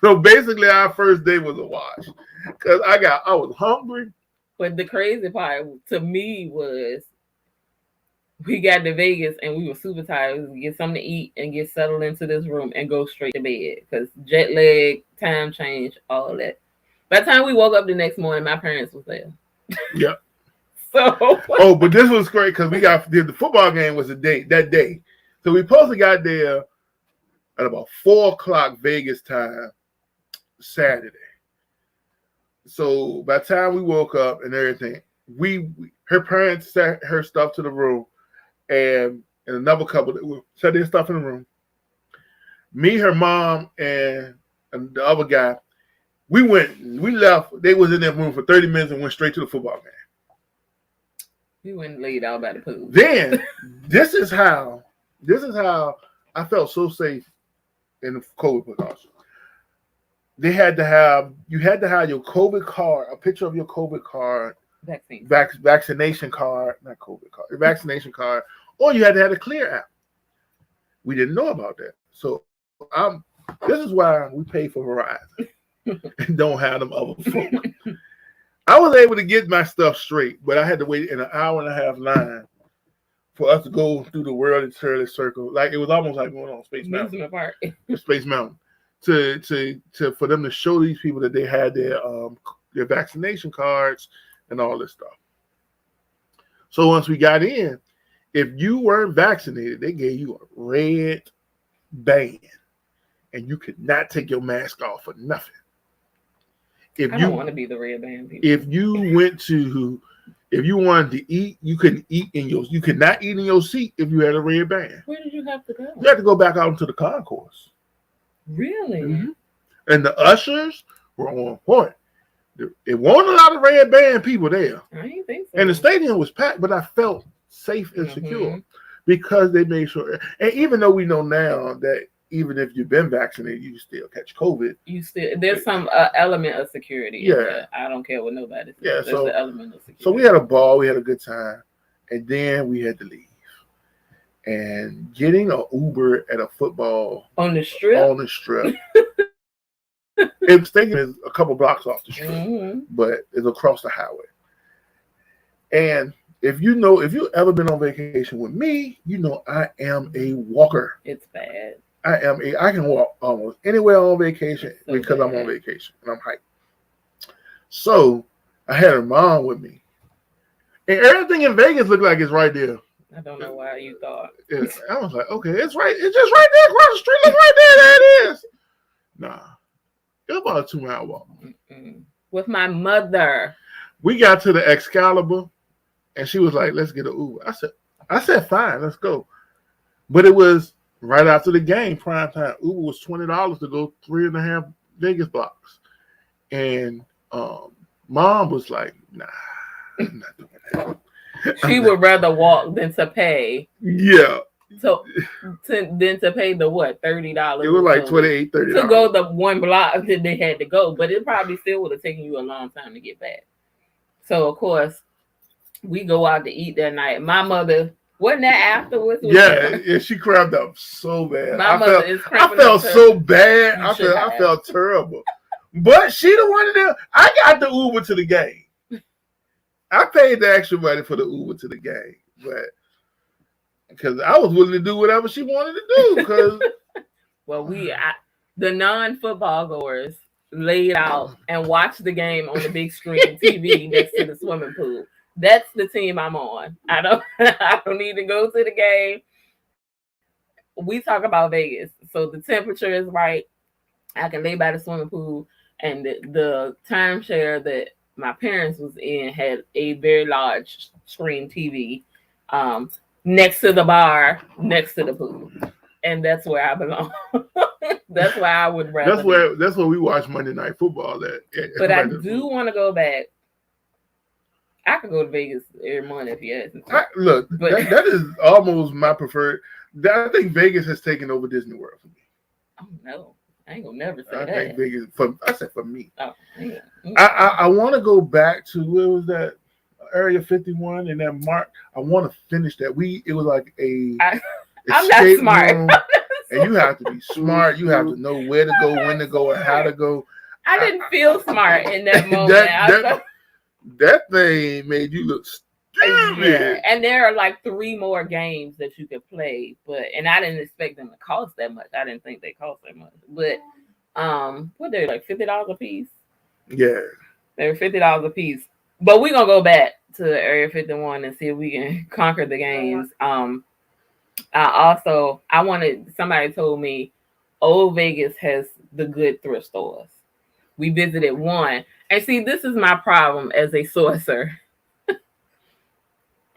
[SPEAKER 2] So basically our first day was a wash. Because I was hungry.
[SPEAKER 1] But the crazy part to me was we got to Vegas and we were super tired. We get something to eat and get settled into this room and go straight to bed. Because jet lag, time change, all that. By the time we woke up the next morning, my parents was there.
[SPEAKER 2] Yep.
[SPEAKER 1] So.
[SPEAKER 2] But this was great because the football game was that day. So we supposed to got there at about 4 o'clock Vegas time Saturday. So by the time we woke up and everything, her parents set her stuff to the room, and another couple set their stuff in the room. Me, her mom, and the other guy. We left. They was in that room for 30 minutes and went straight to the football game.
[SPEAKER 1] We went and laid out by the pool.
[SPEAKER 2] Then this is how I felt so safe in the COVID precaution. You had to have your COVID card, a picture of your COVID card vaccination card, not COVID card, vaccination card, or you had to have a Clear app. We didn't know about that. So this is why we pay for Verizon and don't have them other folk. I was able to get my stuff straight, but I had to wait in an hour and a half line for us to go through the world in Shirley Circle. Like it was almost like going on Space Mountain. Space Mountain. To for them to show these people that they had their vaccination cards and all this stuff. So once we got in, if you weren't vaccinated, they gave you a red band, and you could not take your mask off for nothing.
[SPEAKER 1] I don't want to be the red band people.
[SPEAKER 2] If you wanted to eat, you couldn't eat you could not eat in your seat if you had a red band.
[SPEAKER 1] Where did you have to go?
[SPEAKER 2] You had to go back out into the concourse.
[SPEAKER 1] Really?
[SPEAKER 2] Mm-hmm. And the ushers were on point. It wasn't a lot of red band people there.
[SPEAKER 1] I didn't think so.
[SPEAKER 2] And the stadium was packed, but I felt safe and secure because they made sure. And even though we know now that even if you've been vaccinated, you still catch COVID.
[SPEAKER 1] There's some element of security.
[SPEAKER 2] Yeah.
[SPEAKER 1] I don't care what nobody says.
[SPEAKER 2] Yeah,
[SPEAKER 1] there's an element of security.
[SPEAKER 2] So we had a ball, we had a good time, and then we had to leave. And getting an Uber at a football
[SPEAKER 1] on the strip.
[SPEAKER 2] It's taking is a couple blocks off the street, but it's across the highway. And if you've ever been on vacation with me, you know I am a walker.
[SPEAKER 1] It's bad.
[SPEAKER 2] I can walk almost anywhere on vacation because I'm on vacation and I'm hiking. So I had her mom with me, and everything in Vegas looked like it's right there.
[SPEAKER 1] I don't know why you thought.
[SPEAKER 2] I was like, okay, it's right. It's just right there across the street. Look right there. There it is. Nah, it was about a 2-mile walk.
[SPEAKER 1] With my mother.
[SPEAKER 2] We got to the Excalibur, and she was like, "Let's get an Uber." I said, "Fine, let's go." But it was right after the game, prime time. Uber was $20 to go 3.5 Vegas blocks, and Mom was like, "Nah, I'm not doing that."
[SPEAKER 1] She would rather walk than to pay.
[SPEAKER 2] Yeah.
[SPEAKER 1] So than to pay the what, $30?
[SPEAKER 2] It was like $28, $30
[SPEAKER 1] to go the one block that they had to go, but it probably still would have taken you a long time to get back. So of course, we go out to eat that night. My mother wasn't that afterwards.
[SPEAKER 2] Yeah, she cramped up so bad.
[SPEAKER 1] My mother is cramping up.
[SPEAKER 2] I felt so bad. I felt terrible. But she the one that I got the Uber to the game. I paid the extra money for the Uber to the game, but because I was willing to do whatever she wanted to do. Because
[SPEAKER 1] well, the non-football goers laid out and watched the game on the big screen TV next to the swimming pool. That's the team I'm on. I don't need to go to the game. We talk about Vegas, so the temperature is right. I can lay by the swimming pool, and the timeshare that my parents was in had a very large screen TV next to the bar, next to the pool, and that's where I belong. That's why I would rather.
[SPEAKER 2] That's where we watch Monday Night Football at.
[SPEAKER 1] But I do want to go back. I could go to Vegas every month if you ask me.
[SPEAKER 2] Look, that is almost my preferred. I think Vegas has taken over Disney World for me.
[SPEAKER 1] Oh no. I ain't gonna never say that.
[SPEAKER 2] I think Vegas I said for me.
[SPEAKER 1] Oh, yeah.
[SPEAKER 2] I want to go back to where was that Area 51 and that mark. I want to finish that. It was like
[SPEAKER 1] I'm not smart.
[SPEAKER 2] And you have to be smart. You have to know where to go, when to go, and how to go.
[SPEAKER 1] I didn't feel smart in that moment.
[SPEAKER 2] That thing made you look stupid.
[SPEAKER 1] Yeah. And there are like 3 more games that you could play, and I didn't expect them to cost that much. I didn't think they cost that much. But what they're like $50 a piece?
[SPEAKER 2] Yeah.
[SPEAKER 1] They're $50 a piece. But we're gonna go back to Area 51 and see if we can conquer the games. Somebody told me Old Vegas has the good thrift stores. We visited one. And see, this is my problem as a sourcer.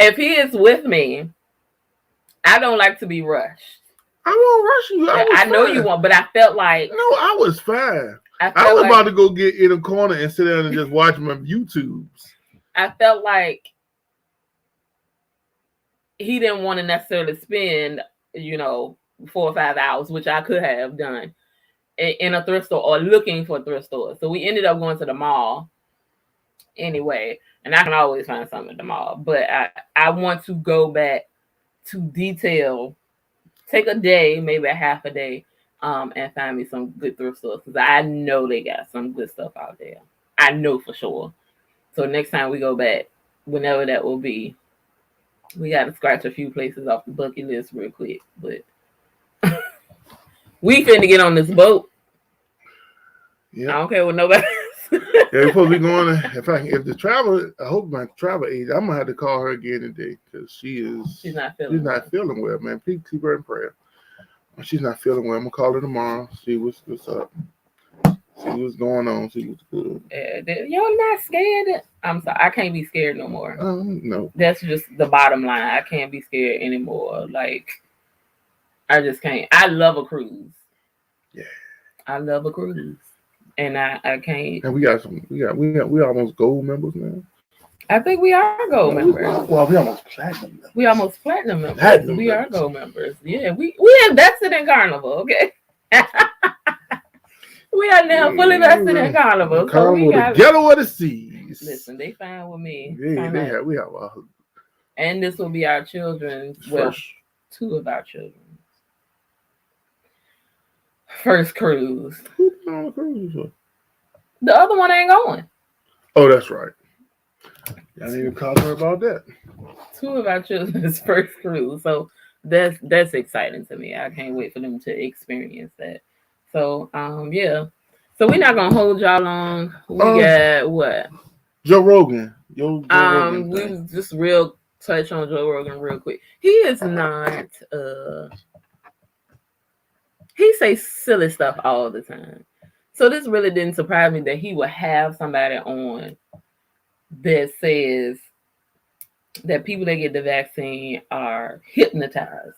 [SPEAKER 1] If he is with me, I don't like to be rushed.
[SPEAKER 2] I won't rush you.
[SPEAKER 1] I know you won't, but I felt like...
[SPEAKER 2] No, I was fine. I was about to go get in a corner and sit down and just watch my YouTubes.
[SPEAKER 1] I felt like he didn't want to necessarily spend, 4 or 5 hours, which I could have done, in a thrift store or looking for a thrift store. So we ended up going to the mall anyway. and I can always find something at the mall. But I want to go back to detail, take a day, maybe a half a day, and find me some good thrift stores because I know they got some good stuff out there. I know for sure. So next time we go back, whenever that will be, we got to scratch a few places off the bucket list real quick. But we finna get on this boat.
[SPEAKER 2] Yeah.
[SPEAKER 1] I don't care what nobody.
[SPEAKER 2] Yeah, before we going, if the travel, I hope my travel agent, I'm gonna have to call her again today because she's not feeling well, man. Please keep her in prayer. She's not feeling well. I'm gonna call her tomorrow. See what's up. See what's going on. See what's good.
[SPEAKER 1] You're not scared. I'm sorry. I can't be scared no more.
[SPEAKER 2] No.
[SPEAKER 1] That's just the bottom line. I can't be scared anymore. Like, I just can't. I love a cruise.
[SPEAKER 2] Yeah.
[SPEAKER 1] I love a cruise. And I can't.
[SPEAKER 2] And we almost gold members now.
[SPEAKER 1] I think we are gold members.
[SPEAKER 2] Well, we almost platinum members.
[SPEAKER 1] We almost platinum members. We are gold members. Yeah, we invested in Carnival, okay? We are now fully invested in Carnival.
[SPEAKER 2] Carnival, the ghetto of the seas.
[SPEAKER 1] Listen, they fine with me.
[SPEAKER 2] Yeah, we have
[SPEAKER 1] and this will be our children's, well, two of our children's first cruise.
[SPEAKER 2] Who's on the cruise?
[SPEAKER 1] The other one ain't going.
[SPEAKER 2] Oh, that's right. I didn't even call her about that.
[SPEAKER 1] Two of our children's first cruise. So that's exciting to me. I can't wait for them to experience that. So yeah. So we're not gonna hold y'all long. We got what?
[SPEAKER 2] Joe Rogan. Joe Rogan
[SPEAKER 1] we just real touch on Joe Rogan real quick. He is not he say silly stuff all the time. So this really didn't surprise me that he would have somebody on that says that people that get the vaccine are hypnotized.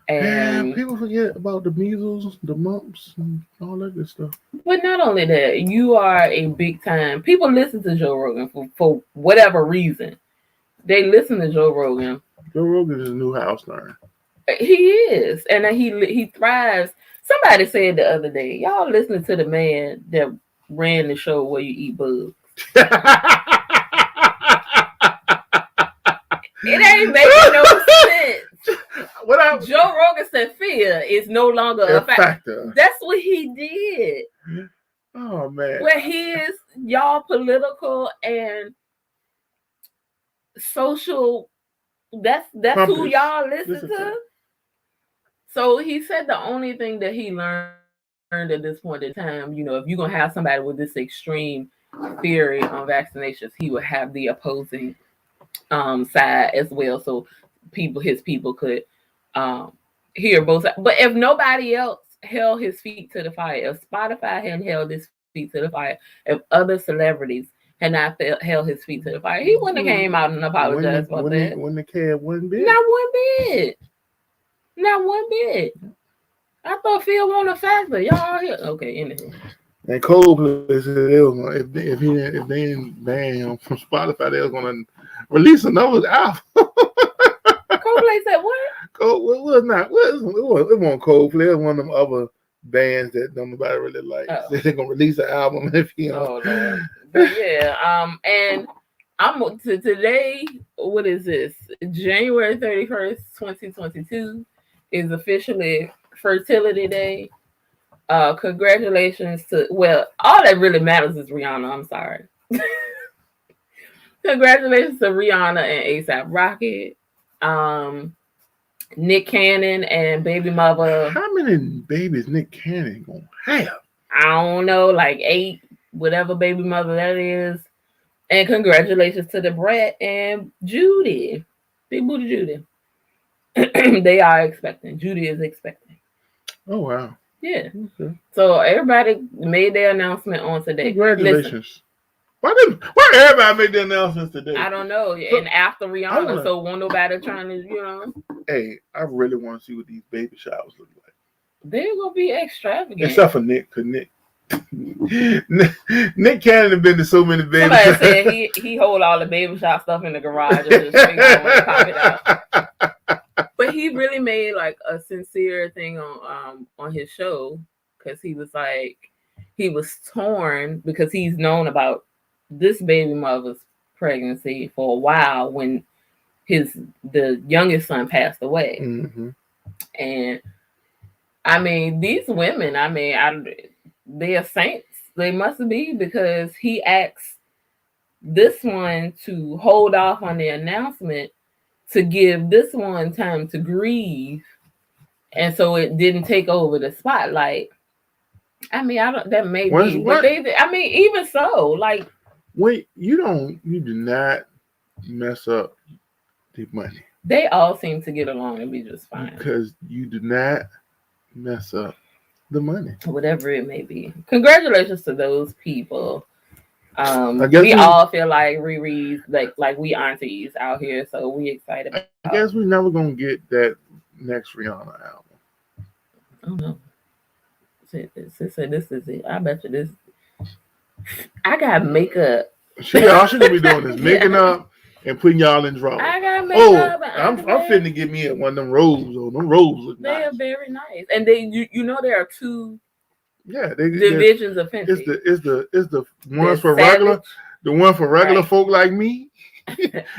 [SPEAKER 1] And
[SPEAKER 2] people forget about the measles, the mumps, and all that good stuff.
[SPEAKER 1] But not only that, you are a big time. People listen to Joe Rogan for whatever reason. They listen to Joe Rogan.
[SPEAKER 2] Joe Rogan is a new house learner.
[SPEAKER 1] He is, and he thrives. Somebody said the other day, y'all listening to the man that ran the show Where You Eat Bugs. It ain't making no sense. Joe Rogan said fear is no longer a factor. That's what he did.
[SPEAKER 2] Oh man.
[SPEAKER 1] Where his y'all political and social, that's who y'all listen to. So he said the only thing that he learned at this point in time, you know, if you're gonna have somebody with this extreme theory on vaccinations, he would have the opposing side as well, so his people could hear both sides. But if nobody else held his feet to the fire, if Spotify hadn't held his feet to the fire, if other celebrities had not held his feet to the fire, he wouldn't have came out and apologized about that.
[SPEAKER 2] Wouldn't have cared one bit.
[SPEAKER 1] Not one bit. Not one bit. I thought Phil won a factor. Y'all here. Okay, anyway.
[SPEAKER 2] And Coldplay said they was gonna, if they didn't ban him from Spotify, they was gonna release another album.
[SPEAKER 1] Coldplay said what?
[SPEAKER 2] It wasn't Coldplay. It was one of them other bands that nobody really like. Oh. They're gonna release an album if you know.
[SPEAKER 1] Oh Lord. But yeah, and I'm today. What is this? January 31st, 2022 is officially Fertility Day. Congratulations to, well, all that really matters is Rihanna. I'm sorry. Congratulations to Rihanna and A$AP Rocky, Nick Cannon and baby mother.
[SPEAKER 2] How many babies Nick Cannon gonna have?
[SPEAKER 1] I don't know, like 8, whatever baby mother that is. And congratulations to the Brat and Judy, Big Booty Judy. They are expecting. Judy is expecting.
[SPEAKER 2] Oh wow.
[SPEAKER 1] Yeah. Okay. So everybody made their announcement on today.
[SPEAKER 2] Congratulations. Listen, why everybody make their announcements today?
[SPEAKER 1] I don't know. And after Rihanna, so won't nobody trying to, you know.
[SPEAKER 2] Hey, I really want to see what these baby showers look like.
[SPEAKER 1] They're gonna be extravagant.
[SPEAKER 2] Except for Nick, because Nick Cannon have been to so many baby showers.
[SPEAKER 1] Somebody said he hold all the baby shower stuff in the garage and just pop it out. But he really made like a sincere thing on his show, because he was like, he was torn because he's known about this baby mother's pregnancy for a while when the youngest son passed away.
[SPEAKER 2] Mm-hmm.
[SPEAKER 1] And I mean, these women, they are saints. They must be, because he asked this one to hold off on the announcement to give this one time to grieve, and so it didn't take over the spotlight. I mean, I don't. That may be, but they. I mean, even so, like,
[SPEAKER 2] wait, you do not mess up the money.
[SPEAKER 1] They all seem to get along and be just fine,
[SPEAKER 2] because you do not mess up the money,
[SPEAKER 1] whatever it may be. Congratulations to those people. We all feel like Riri's like we aunties out here, so we excited.
[SPEAKER 2] I guess we're never gonna get that next Rihanna album.
[SPEAKER 1] Oh no. This is it. I bet you this. I got makeup.
[SPEAKER 2] All she gonna be doing is making up and putting y'all in drawers.
[SPEAKER 1] I got makeup.
[SPEAKER 2] I'm finna get me one of them robes. Oh, them robes look nice.
[SPEAKER 1] They are very nice, and you know there are two.
[SPEAKER 2] Yeah,
[SPEAKER 1] divisions of Fenty.
[SPEAKER 2] It's the ones for regular, the one for regular folk like me,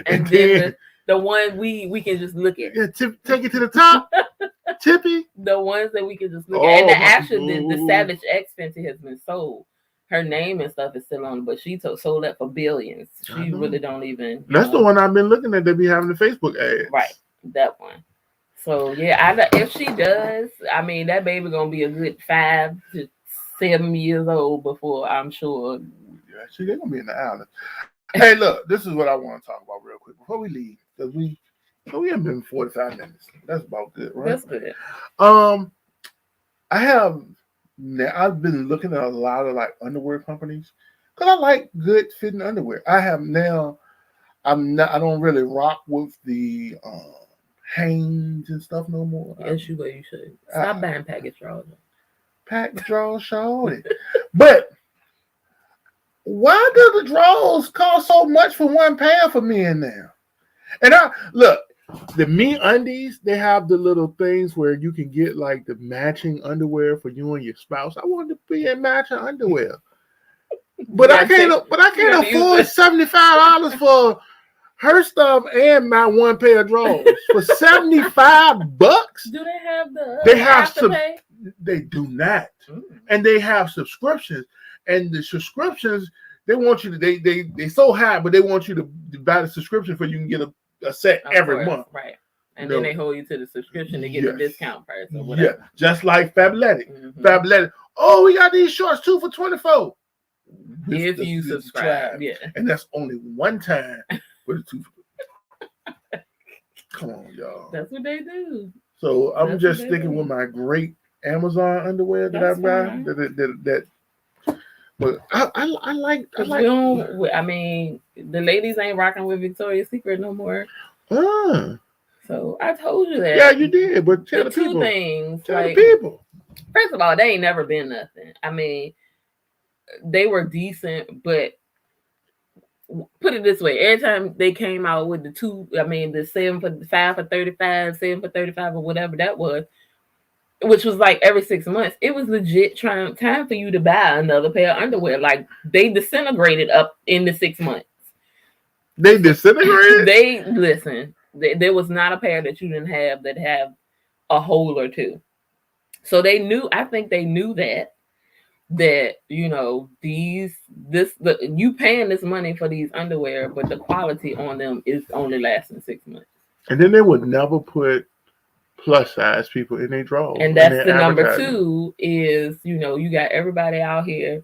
[SPEAKER 1] and then the one we can just look at.
[SPEAKER 2] Yeah, take it to the top, Tippy.
[SPEAKER 1] The ones that we can just look at, and the Savage X Fenty has been sold. Her name and stuff is still on, but she sold that for billions. She really don't even.
[SPEAKER 2] That's the one I've been looking at. They be having the Facebook ads.
[SPEAKER 1] Right, that one. So yeah, if she does, I mean that baby gonna be a good 5 to 7 years old before, I'm sure.
[SPEAKER 2] Yeah, they're gonna be in the island. Hey, look, this is what I want to talk about real quick before we leave, because we haven't been 45 minutes. That's about good, right?
[SPEAKER 1] That's good.
[SPEAKER 2] I've been looking at a lot of like underwear companies because I like good fitting underwear. I don't really rock with the Hanes and stuff no more.
[SPEAKER 1] Yes, you should stop buying package drawers.
[SPEAKER 2] Package drawers, showed it. But why do the drawers cost so much for one pair for men now? And the MeUndies, they have the little things where you can get like the matching underwear for you and your spouse. I want to be in matching underwear, but I can't afford $75 for her stuff and my one pair of drawers for $75.
[SPEAKER 1] Do they have the?
[SPEAKER 2] They have some. They do not, and they have subscriptions, and the subscriptions they want you to they so high, but they want you to buy the subscription for you can get a set every month,
[SPEAKER 1] right? And then they hold you to the subscription to get a discount price or whatever.
[SPEAKER 2] Yeah, just like Fabletics. Fabletics. Oh, we got these shorts 2 for $24.
[SPEAKER 1] If you subscribe, yeah,
[SPEAKER 2] and that's only one time for the 2 for. Come on, y'all.
[SPEAKER 1] That's what they do.
[SPEAKER 2] So I'm just sticking with my great Amazon underwear that I've got. But I like.
[SPEAKER 1] I mean, the ladies ain't rocking with Victoria's Secret no more. So I told you that.
[SPEAKER 2] Yeah, you did. But tell the people.
[SPEAKER 1] Two things.
[SPEAKER 2] Tell the people.
[SPEAKER 1] First of all, they ain't never been nothing. I mean, they were decent, but put it this way: every time they came out with the 7 for 5 for 35, 7 for 35, or whatever that was, which was like every 6 months, it was legit time for you to buy another pair of underwear. Like they disintegrated up in the 6 months.
[SPEAKER 2] They disintegrated?
[SPEAKER 1] There was not a pair that you didn't have that have a hole or two. So I think they knew that you paying this money for these underwear, but the quality on them is only lasting 6 months.
[SPEAKER 2] And then they would never put plus size people in their drawers.
[SPEAKER 1] And that's the number 2 is, you got everybody out here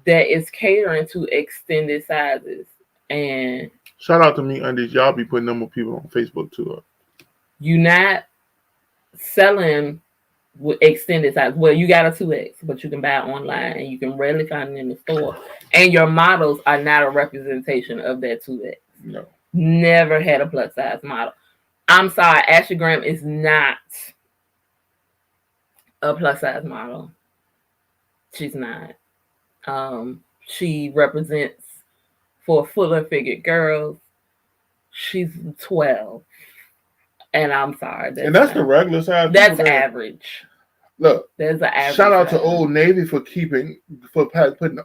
[SPEAKER 1] that is catering to extended sizes. And
[SPEAKER 2] shout out to MeUndies. Y'all be putting them with people on Facebook too.
[SPEAKER 1] You're not selling with extended size. Well, you got a 2X, but you can buy it online and you can rarely find it in the store. And your models are not a representation of that 2X.
[SPEAKER 2] No.
[SPEAKER 1] Never had a plus size model. I'm sorry, Ashley Graham is not a plus size model. She's not. She represents for fuller figured girls. She's 12. And I'm sorry.
[SPEAKER 2] That's the regular size.
[SPEAKER 1] That's average.
[SPEAKER 2] Look,
[SPEAKER 1] There's an
[SPEAKER 2] shout out to
[SPEAKER 1] size.
[SPEAKER 2] Old Navy for putting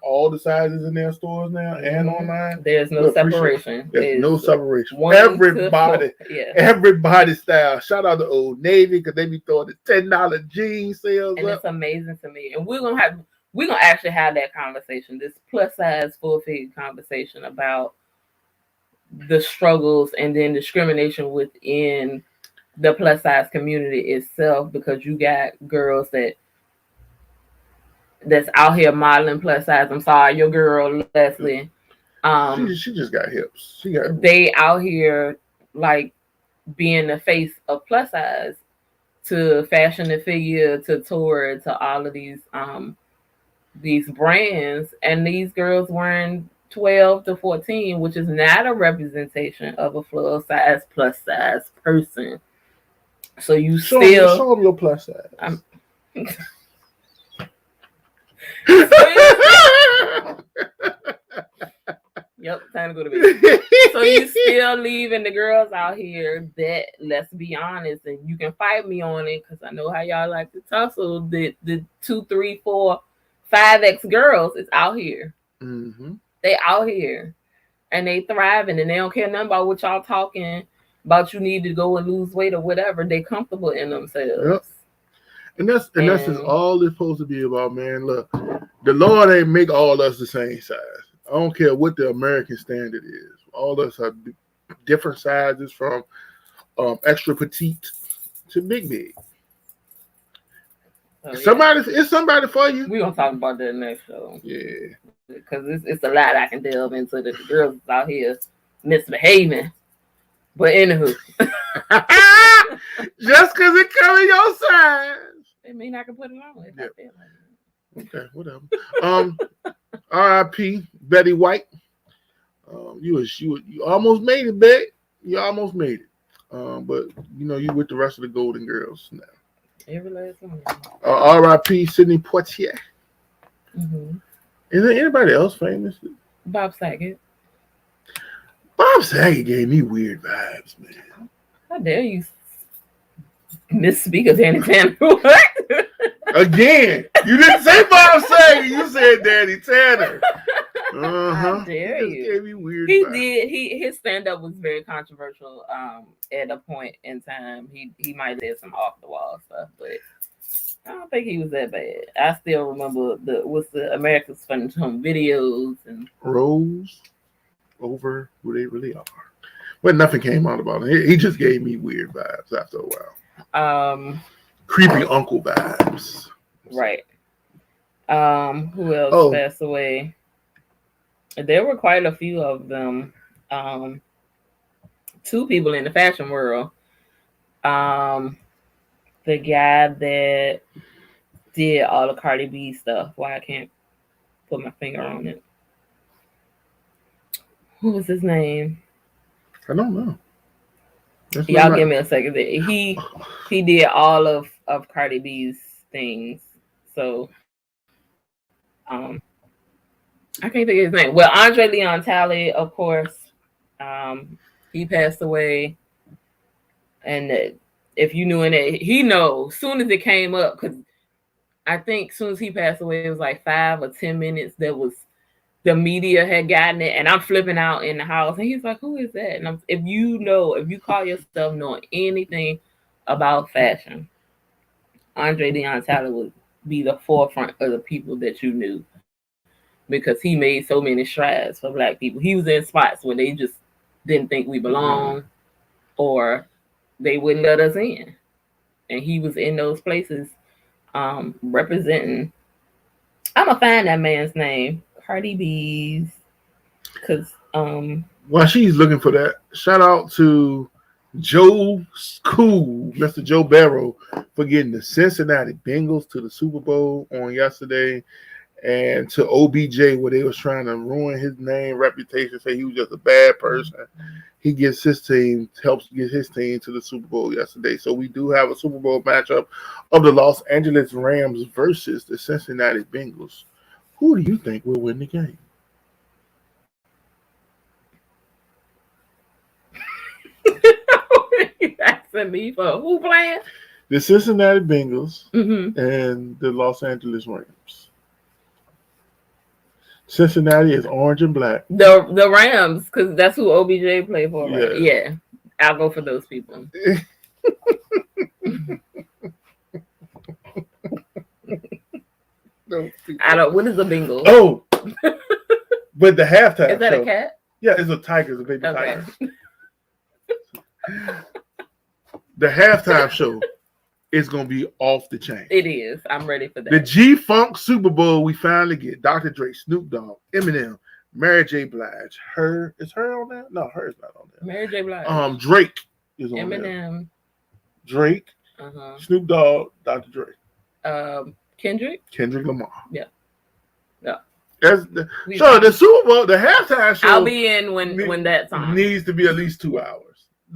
[SPEAKER 2] all the sizes in their stores now and online.
[SPEAKER 1] There's no separation.
[SPEAKER 2] There's no separation.
[SPEAKER 1] 1 to 4.
[SPEAKER 2] Everybody style. Shout out to Old Navy because they be throwing the $10 jeans sales
[SPEAKER 1] and
[SPEAKER 2] up.
[SPEAKER 1] It's amazing to me. And we're gonna actually have that conversation, this plus size full figure conversation about the struggles and then discrimination within the plus size community itself, because you got girls that's out here modeling plus size. I'm sorry, your girl Leslie.
[SPEAKER 2] She just got hips.
[SPEAKER 1] They out here like being the face of plus size to Fashion and Figure, to Torrid, to all of these brands, and these girls wearing 12 to 14, which is not a representation of a plus size person. So you
[SPEAKER 2] show them your plus size.
[SPEAKER 1] Yep, time to go to bed. So you still leaving the girls out here that, let's be honest, and you can fight me on it because I know how y'all like to tussle. The 2, 3, 4, 5X girls is out here.
[SPEAKER 2] Mm-hmm.
[SPEAKER 1] They out here and they thriving, and they don't care nothing about what y'all talking about. You need to go and lose weight or whatever. They comfortable in themselves.
[SPEAKER 2] Yep. And that's just all it's supposed to be about, man. Look, the Lord ain't make all us the same size. I don't care what the American standard is. All of us are different sizes, from extra petite to big.
[SPEAKER 1] Oh,
[SPEAKER 2] it's somebody for you.
[SPEAKER 1] We're gonna talk about that next show.
[SPEAKER 2] Yeah.
[SPEAKER 1] Because it's a lot I can delve into. The girls out here misbehaving. But anywho.
[SPEAKER 2] Just because it covers your size.
[SPEAKER 1] It mean I can put it on. If I feel like it.
[SPEAKER 2] Okay, whatever. R.I.P. Betty White. You almost made it, Betty. You almost made it. But you with the rest of the Golden Girls now.
[SPEAKER 1] Every last one.
[SPEAKER 2] R.I.P. Sidney Poitier.
[SPEAKER 1] Mm-hmm.
[SPEAKER 2] Is there anybody else famous?
[SPEAKER 1] Bob Saget.
[SPEAKER 2] Bob Saget gave me weird vibes, man.
[SPEAKER 1] How dare you misspeak of Danny Tanner? What?
[SPEAKER 2] Again, you didn't say Bob Saget. You said Danny Tanner.
[SPEAKER 1] How dare you?
[SPEAKER 2] Gave me weird
[SPEAKER 1] He
[SPEAKER 2] vibes.
[SPEAKER 1] did. His stand up was very controversial. At a point in time, he might have said some off the wall stuff, but I don't think he was that bad. I still remember the America's Funniest Home Videos and
[SPEAKER 2] Rose over who they really are. But nothing came out about him. He just gave me weird vibes after a while. Creepy uncle vibes.
[SPEAKER 1] Right. Who else passed away? There were quite a few of them. 2 people in the fashion world. The guy that did all the Cardi B stuff. Why I can't put my finger on it. Who was his name?
[SPEAKER 2] I don't know.
[SPEAKER 1] Y'all give me a second. He did all of Cardi B's things. So I can't think of his name. Well, Andre Leon Talley, of course. He passed away. And if you knew it, he knows. Soon as it came up, because I think as soon as he passed away, it was like 5 or 10 minutes. The media had gotten it, and I'm flipping out in the house, and he's like, "Who is that?" And if you call yourself knowing anything about fashion, Andre Leon Talley would be the forefront of the people that you knew, because he made so many strides for Black people. He was in spots where they just didn't think we belonged, or they wouldn't let us in, and he was in those places representing. I'm gonna find that man's name. Cardi B's, because
[SPEAKER 2] while she's looking for that, shout out to Joe Cool, Mr. Joe Barrow, for getting the Cincinnati Bengals to the Super Bowl on yesterday, and to OBJ, where they was trying to ruin his name, reputation, say he was just a bad person. He helps get his team to the Super Bowl yesterday. So we do have a Super Bowl matchup of the Los Angeles Rams versus the Cincinnati Bengals. Who do you think will win the game?
[SPEAKER 1] You asking me for who playing?
[SPEAKER 2] The Cincinnati Bengals
[SPEAKER 1] Mm-hmm.
[SPEAKER 2] and the Los Angeles Rams. Cincinnati is orange and black.
[SPEAKER 1] The Rams, because that's who OBJ played for, right?
[SPEAKER 2] Yeah.
[SPEAKER 1] Yeah. I'll go for those people.
[SPEAKER 2] Those people.
[SPEAKER 1] I don't. What is a Bengal?
[SPEAKER 2] Oh, but the halftime
[SPEAKER 1] Is that
[SPEAKER 2] show.
[SPEAKER 1] a cat?
[SPEAKER 2] Yeah, it's a tiger. It's a baby
[SPEAKER 1] Okay.
[SPEAKER 2] tiger. The halftime show is going to be off the chain.
[SPEAKER 1] It is. I'm ready for that.
[SPEAKER 2] The G-Funk Super Bowl, we finally get Dr. Dre, Snoop Dogg, Eminem, Mary J. Blige. Is her on there? No, her is not on there.
[SPEAKER 1] Mary J. Blige.
[SPEAKER 2] Drake is on there.
[SPEAKER 1] Eminem.
[SPEAKER 2] Drake, Snoop Dogg, Dr. Dre.
[SPEAKER 1] Kendrick
[SPEAKER 2] Lamar.
[SPEAKER 1] Yeah.
[SPEAKER 2] That's the Super Bowl, the halftime show.
[SPEAKER 1] I'll be in when that's on.
[SPEAKER 2] Needs to be at least 2 hours.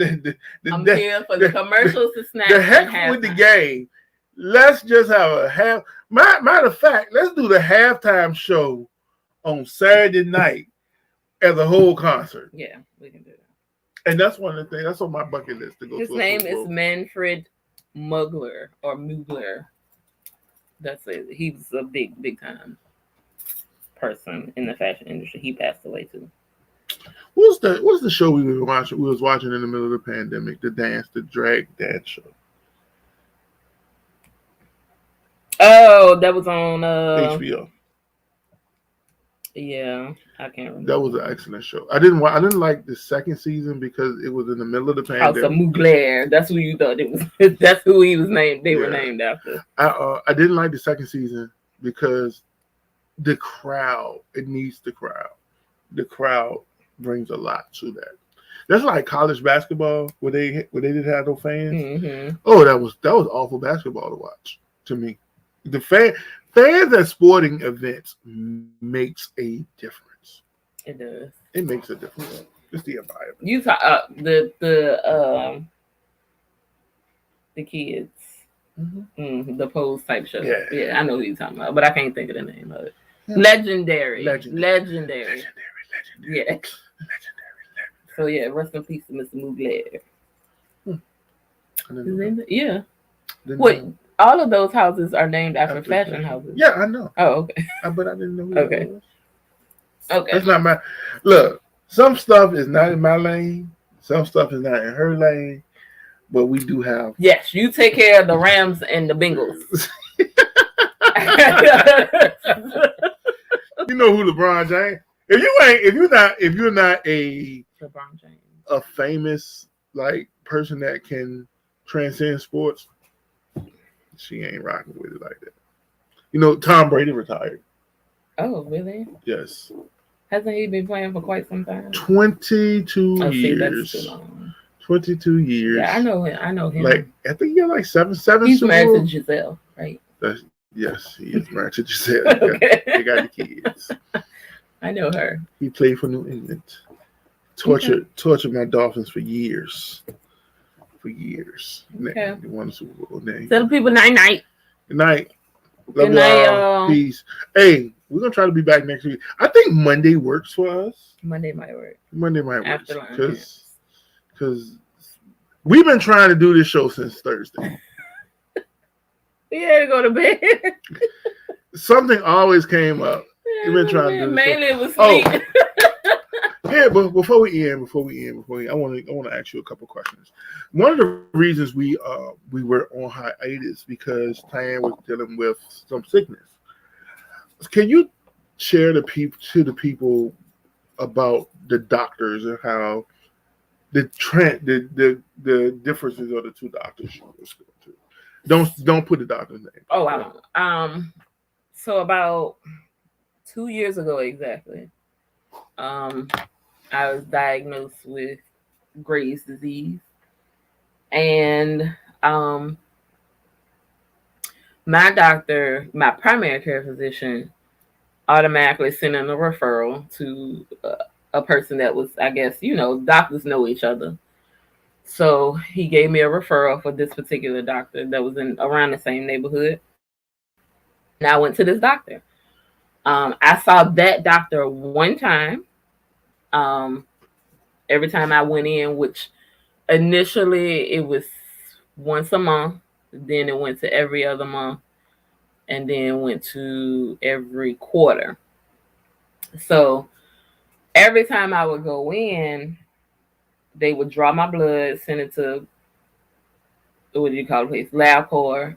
[SPEAKER 1] I'm here for the commercials to snap.
[SPEAKER 2] The heck with the game. Let's just have a half. Matter of fact, let's do the halftime show on Saturday night as a whole concert.
[SPEAKER 1] Yeah, we can do that.
[SPEAKER 2] And that's one of the things. That's on my bucket list to go.
[SPEAKER 1] His name is Manfred Mugler or Mugler. That's it. He was a big time person in the fashion industry. He passed away too.
[SPEAKER 2] What's the show we were watching? We was watching in the middle of the pandemic. The drag dance show.
[SPEAKER 1] Oh, that was on
[SPEAKER 2] HBO.
[SPEAKER 1] Yeah, I can't remember.
[SPEAKER 2] That was an excellent show. I didn't like the second season because it was in the middle of the pandemic.
[SPEAKER 1] Oh, so Mugler. That's who you thought it was. That's who he was named. They were named after.
[SPEAKER 2] I didn't like the second season because the crowd. It needs the crowd. The crowd brings a lot to that. That's like college basketball where they didn't have no fans.
[SPEAKER 1] Mm-hmm.
[SPEAKER 2] Oh, that was awful basketball to watch to me. The fans at sporting events makes a difference.
[SPEAKER 1] It does.
[SPEAKER 2] It makes a difference. It's the environment.
[SPEAKER 1] You talk the kids, the pose type show. Yeah, I know who you're talking about, but I can't think of the name of it. Legendary. Yeah. So yeah, rest in peace to Mr. Mugler. Yeah. What? All of those houses are named after fashion houses.
[SPEAKER 2] Yeah, I know.
[SPEAKER 1] Oh, okay.
[SPEAKER 2] But I didn't know who
[SPEAKER 1] that was. Okay.
[SPEAKER 2] That's not my look. Some stuff is not in my lane. Some stuff is not in her lane. But we do have.
[SPEAKER 1] Yes, you take care of the Rams and the Bengals.
[SPEAKER 2] You know who LeBron James? If you're not a
[SPEAKER 1] LeBron James,
[SPEAKER 2] a famous like person that can transcend sports, she ain't rocking with it like that. You know, Tom Brady retired.
[SPEAKER 1] Oh, really?
[SPEAKER 2] Yes.
[SPEAKER 1] Hasn't he been playing for quite some time?
[SPEAKER 2] 22 years.
[SPEAKER 1] See, that's too long.
[SPEAKER 2] 22 years.
[SPEAKER 1] Yeah, I know him.
[SPEAKER 2] Like I think he got like seven.
[SPEAKER 1] He's married to Giselle, right?
[SPEAKER 2] Yes, he is married to Giselle. Okay. They got the kids.
[SPEAKER 1] I know her.
[SPEAKER 2] He played for New England. Tortured my Dolphins for years.
[SPEAKER 1] Okay.
[SPEAKER 2] They won the Super Bowl.
[SPEAKER 1] Tell the people night.
[SPEAKER 2] Good night. Love y'all. Peace. Hey, we're gonna try to be back next week. I think Monday works for us.
[SPEAKER 1] Monday might work.
[SPEAKER 2] After because we've been trying to do this show since Thursday.
[SPEAKER 1] We had to go to bed.
[SPEAKER 2] Something always came up. We've been trying to do this
[SPEAKER 1] mainly it was sleep.
[SPEAKER 2] Yeah, but before we end, I want to ask you a couple questions. One of the reasons we were on hiatus because Tyann was dealing with some sickness. Can you share to the people about the doctors and how the differences of the two doctors you were speaking to? Don't put the doctor's name.
[SPEAKER 1] Oh, wow. So about 2 years ago exactly, I was diagnosed with Graves' disease, and my doctor, my primary care physician, automatically sent in a referral to a person that was, I guess, doctors know each other. So he gave me a referral for this particular doctor that was around the same neighborhood. And I went to this doctor. I saw that doctor one time. Every time I went in, which initially it was once a month, Then it went to every other month, and then went to every quarter. So every time I would go in, they would draw my blood, send it to, what do you call it, place? LabCorp.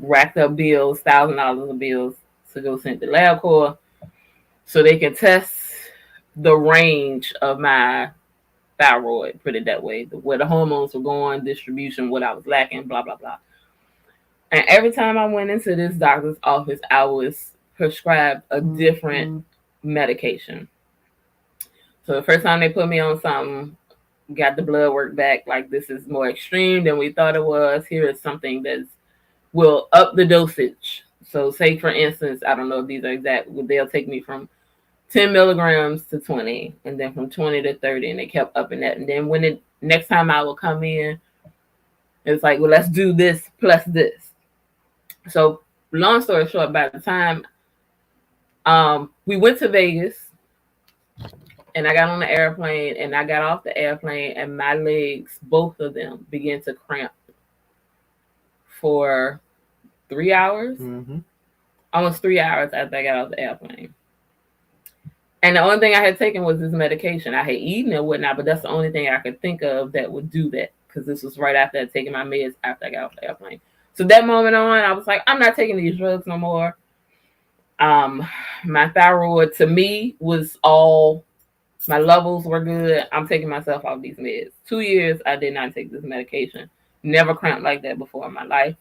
[SPEAKER 1] Racked up bills, $1,000 of bills to go send to LabCorp, so they can test the range of my thyroid, put it that way, where the hormones were going, distribution, what I was lacking, blah, blah, blah. And every time I went into this doctor's office, I was prescribed a different medication. So the first time they put me on something, got the blood work back, like, this is more extreme than we thought it was. Here is something that will up the dosage. So say, for instance, I don't know if these are exact, they'll take me from 10 milligrams to 20, and then from 20 to 30, and they kept upping that. And then when next time I will come in, it's like, well, let's do this plus this. So long story short, by the time we went to Vegas, and I got on the airplane, and I got off the airplane, and my legs, both of them, began to cramp for 3 hours, almost 3 hours after I got off the airplane. And the only thing I had taken was this medication. I had eaten and whatnot, but that's the only thing I could think of that would do that, because this was right after I had taken my meds after I got off the airplane. So that moment on, I was like, I'm not taking these drugs no more. My thyroid, to me, was all, my levels were good. I'm taking myself off these meds. 2 years, I did not take this medication. Never cramped like that before in my life.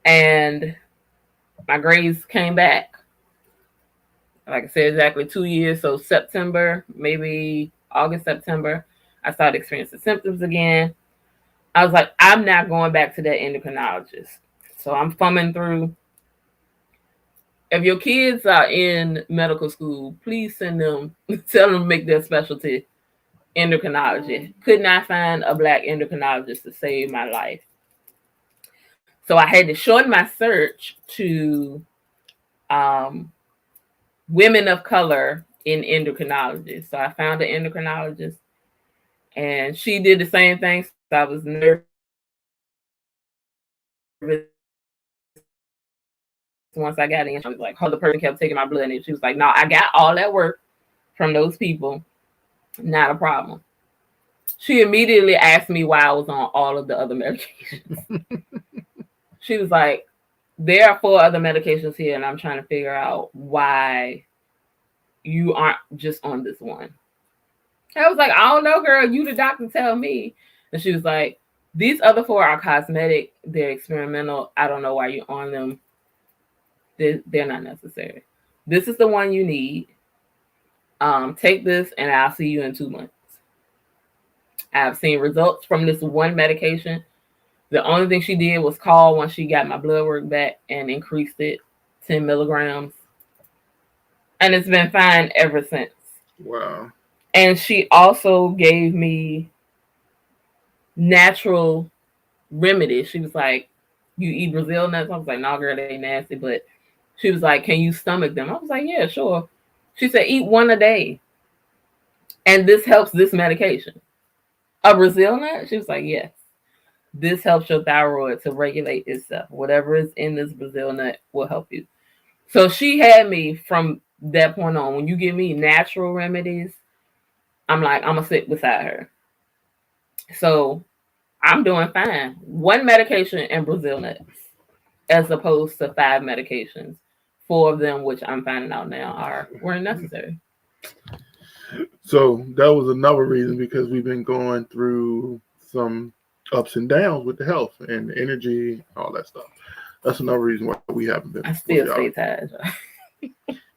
[SPEAKER 1] And my grades came back. Like I said, exactly 2 years. So September, maybe August, September, I started experiencing symptoms again. I was like, I'm not going back to that endocrinologist. So I'm thumbing through. If your kids are in medical school, please send them, tell them to make their specialty endocrinology. Could not find a Black endocrinologist to save my life. So I had to shorten my search to women of color in endocrinology. So I found an endocrinologist, and she did the same thing. So I was nervous once I got in. She was like, oh, the person kept taking my blood, and she was like, no, I got all that work from those people. Not a problem. She immediately asked me why I was on all of the other medications. She was like, there are 4 other medications here, and I'm trying to figure out why you aren't just on this one. I was like, I don't know, girl. You the doctor, tell me. And she was like, these other 4 are cosmetic. They're experimental. I don't know why you're on them. They're not necessary. This is the one you need. Take this, and I'll see you in 2 months. I've seen results from this one medication. The only thing she did was call once she got my blood work back and increased it 10 milligrams. And it's been fine ever since.
[SPEAKER 2] Wow.
[SPEAKER 1] And she also gave me natural remedies. She was like, you eat Brazil nuts? I was like, no, girl, they ain't nasty. But she was like, can you stomach them? I was like, yeah, sure. She said, eat 1 a day. And this helps this medication. A Brazil nut? She was like, yes. This helps your thyroid to regulate itself. Whatever is in this Brazil nut will help you. So she had me from that point on. When you give me natural remedies, I'm like, I'm going to sit beside her. So I'm doing fine. 1 medication and Brazil nuts, as opposed to 5 medications. 4 of them, which I'm finding out now, weren't necessary.
[SPEAKER 2] So that was another reason, because we've been going through some ups and downs with the health and the energy, all that stuff. That's another reason why we haven't been.
[SPEAKER 1] I still stay tired.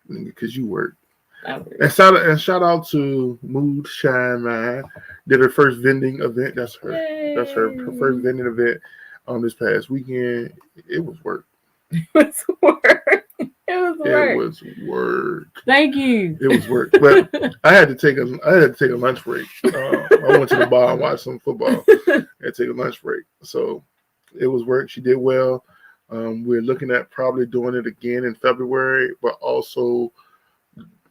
[SPEAKER 2] Because you work. And shout out to Mood Shine Man. Did her first vending event. That's her. Yay. That's her first vending event on this past weekend. It was work.
[SPEAKER 1] It was work.
[SPEAKER 2] It was work.
[SPEAKER 1] Thank you.
[SPEAKER 2] It was work, but I had to take a lunch break. I went to the bar and watched some football. I had to take a lunch break, so it was work. She did well. We're looking at probably doing it again in February, but also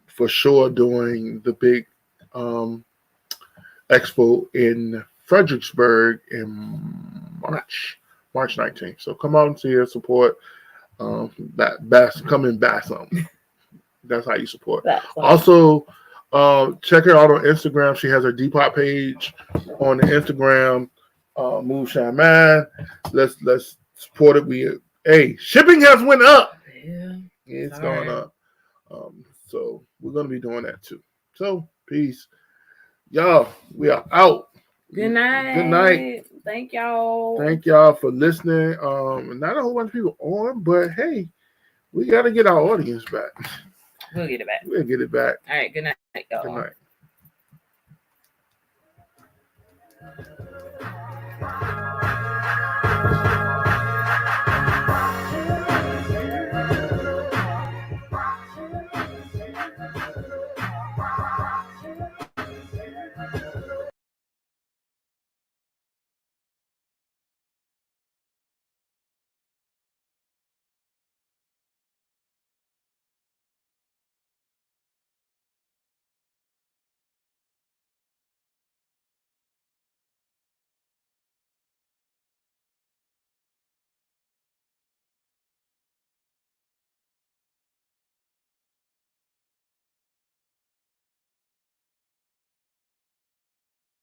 [SPEAKER 2] for sure doing the big expo in Fredericksburg in March. March 19th. So come out and see her, support. Come and buy something. That's how you support. Also, check her out on Instagram. She has her Depop page on the Instagram. Move Shine Man. Let's support it. Shipping has went up.
[SPEAKER 1] Yeah,
[SPEAKER 2] it's going up. So we're gonna be doing that too. So peace, y'all. We are out.
[SPEAKER 1] Good night.
[SPEAKER 2] Good night.
[SPEAKER 1] Thank y'all.
[SPEAKER 2] Thank y'all for listening. Not a whole bunch of people on, but hey, we got to get our audience back.
[SPEAKER 1] We'll get it back.
[SPEAKER 2] We'll get it back.
[SPEAKER 1] All right. Good night, y'all.
[SPEAKER 2] Good night.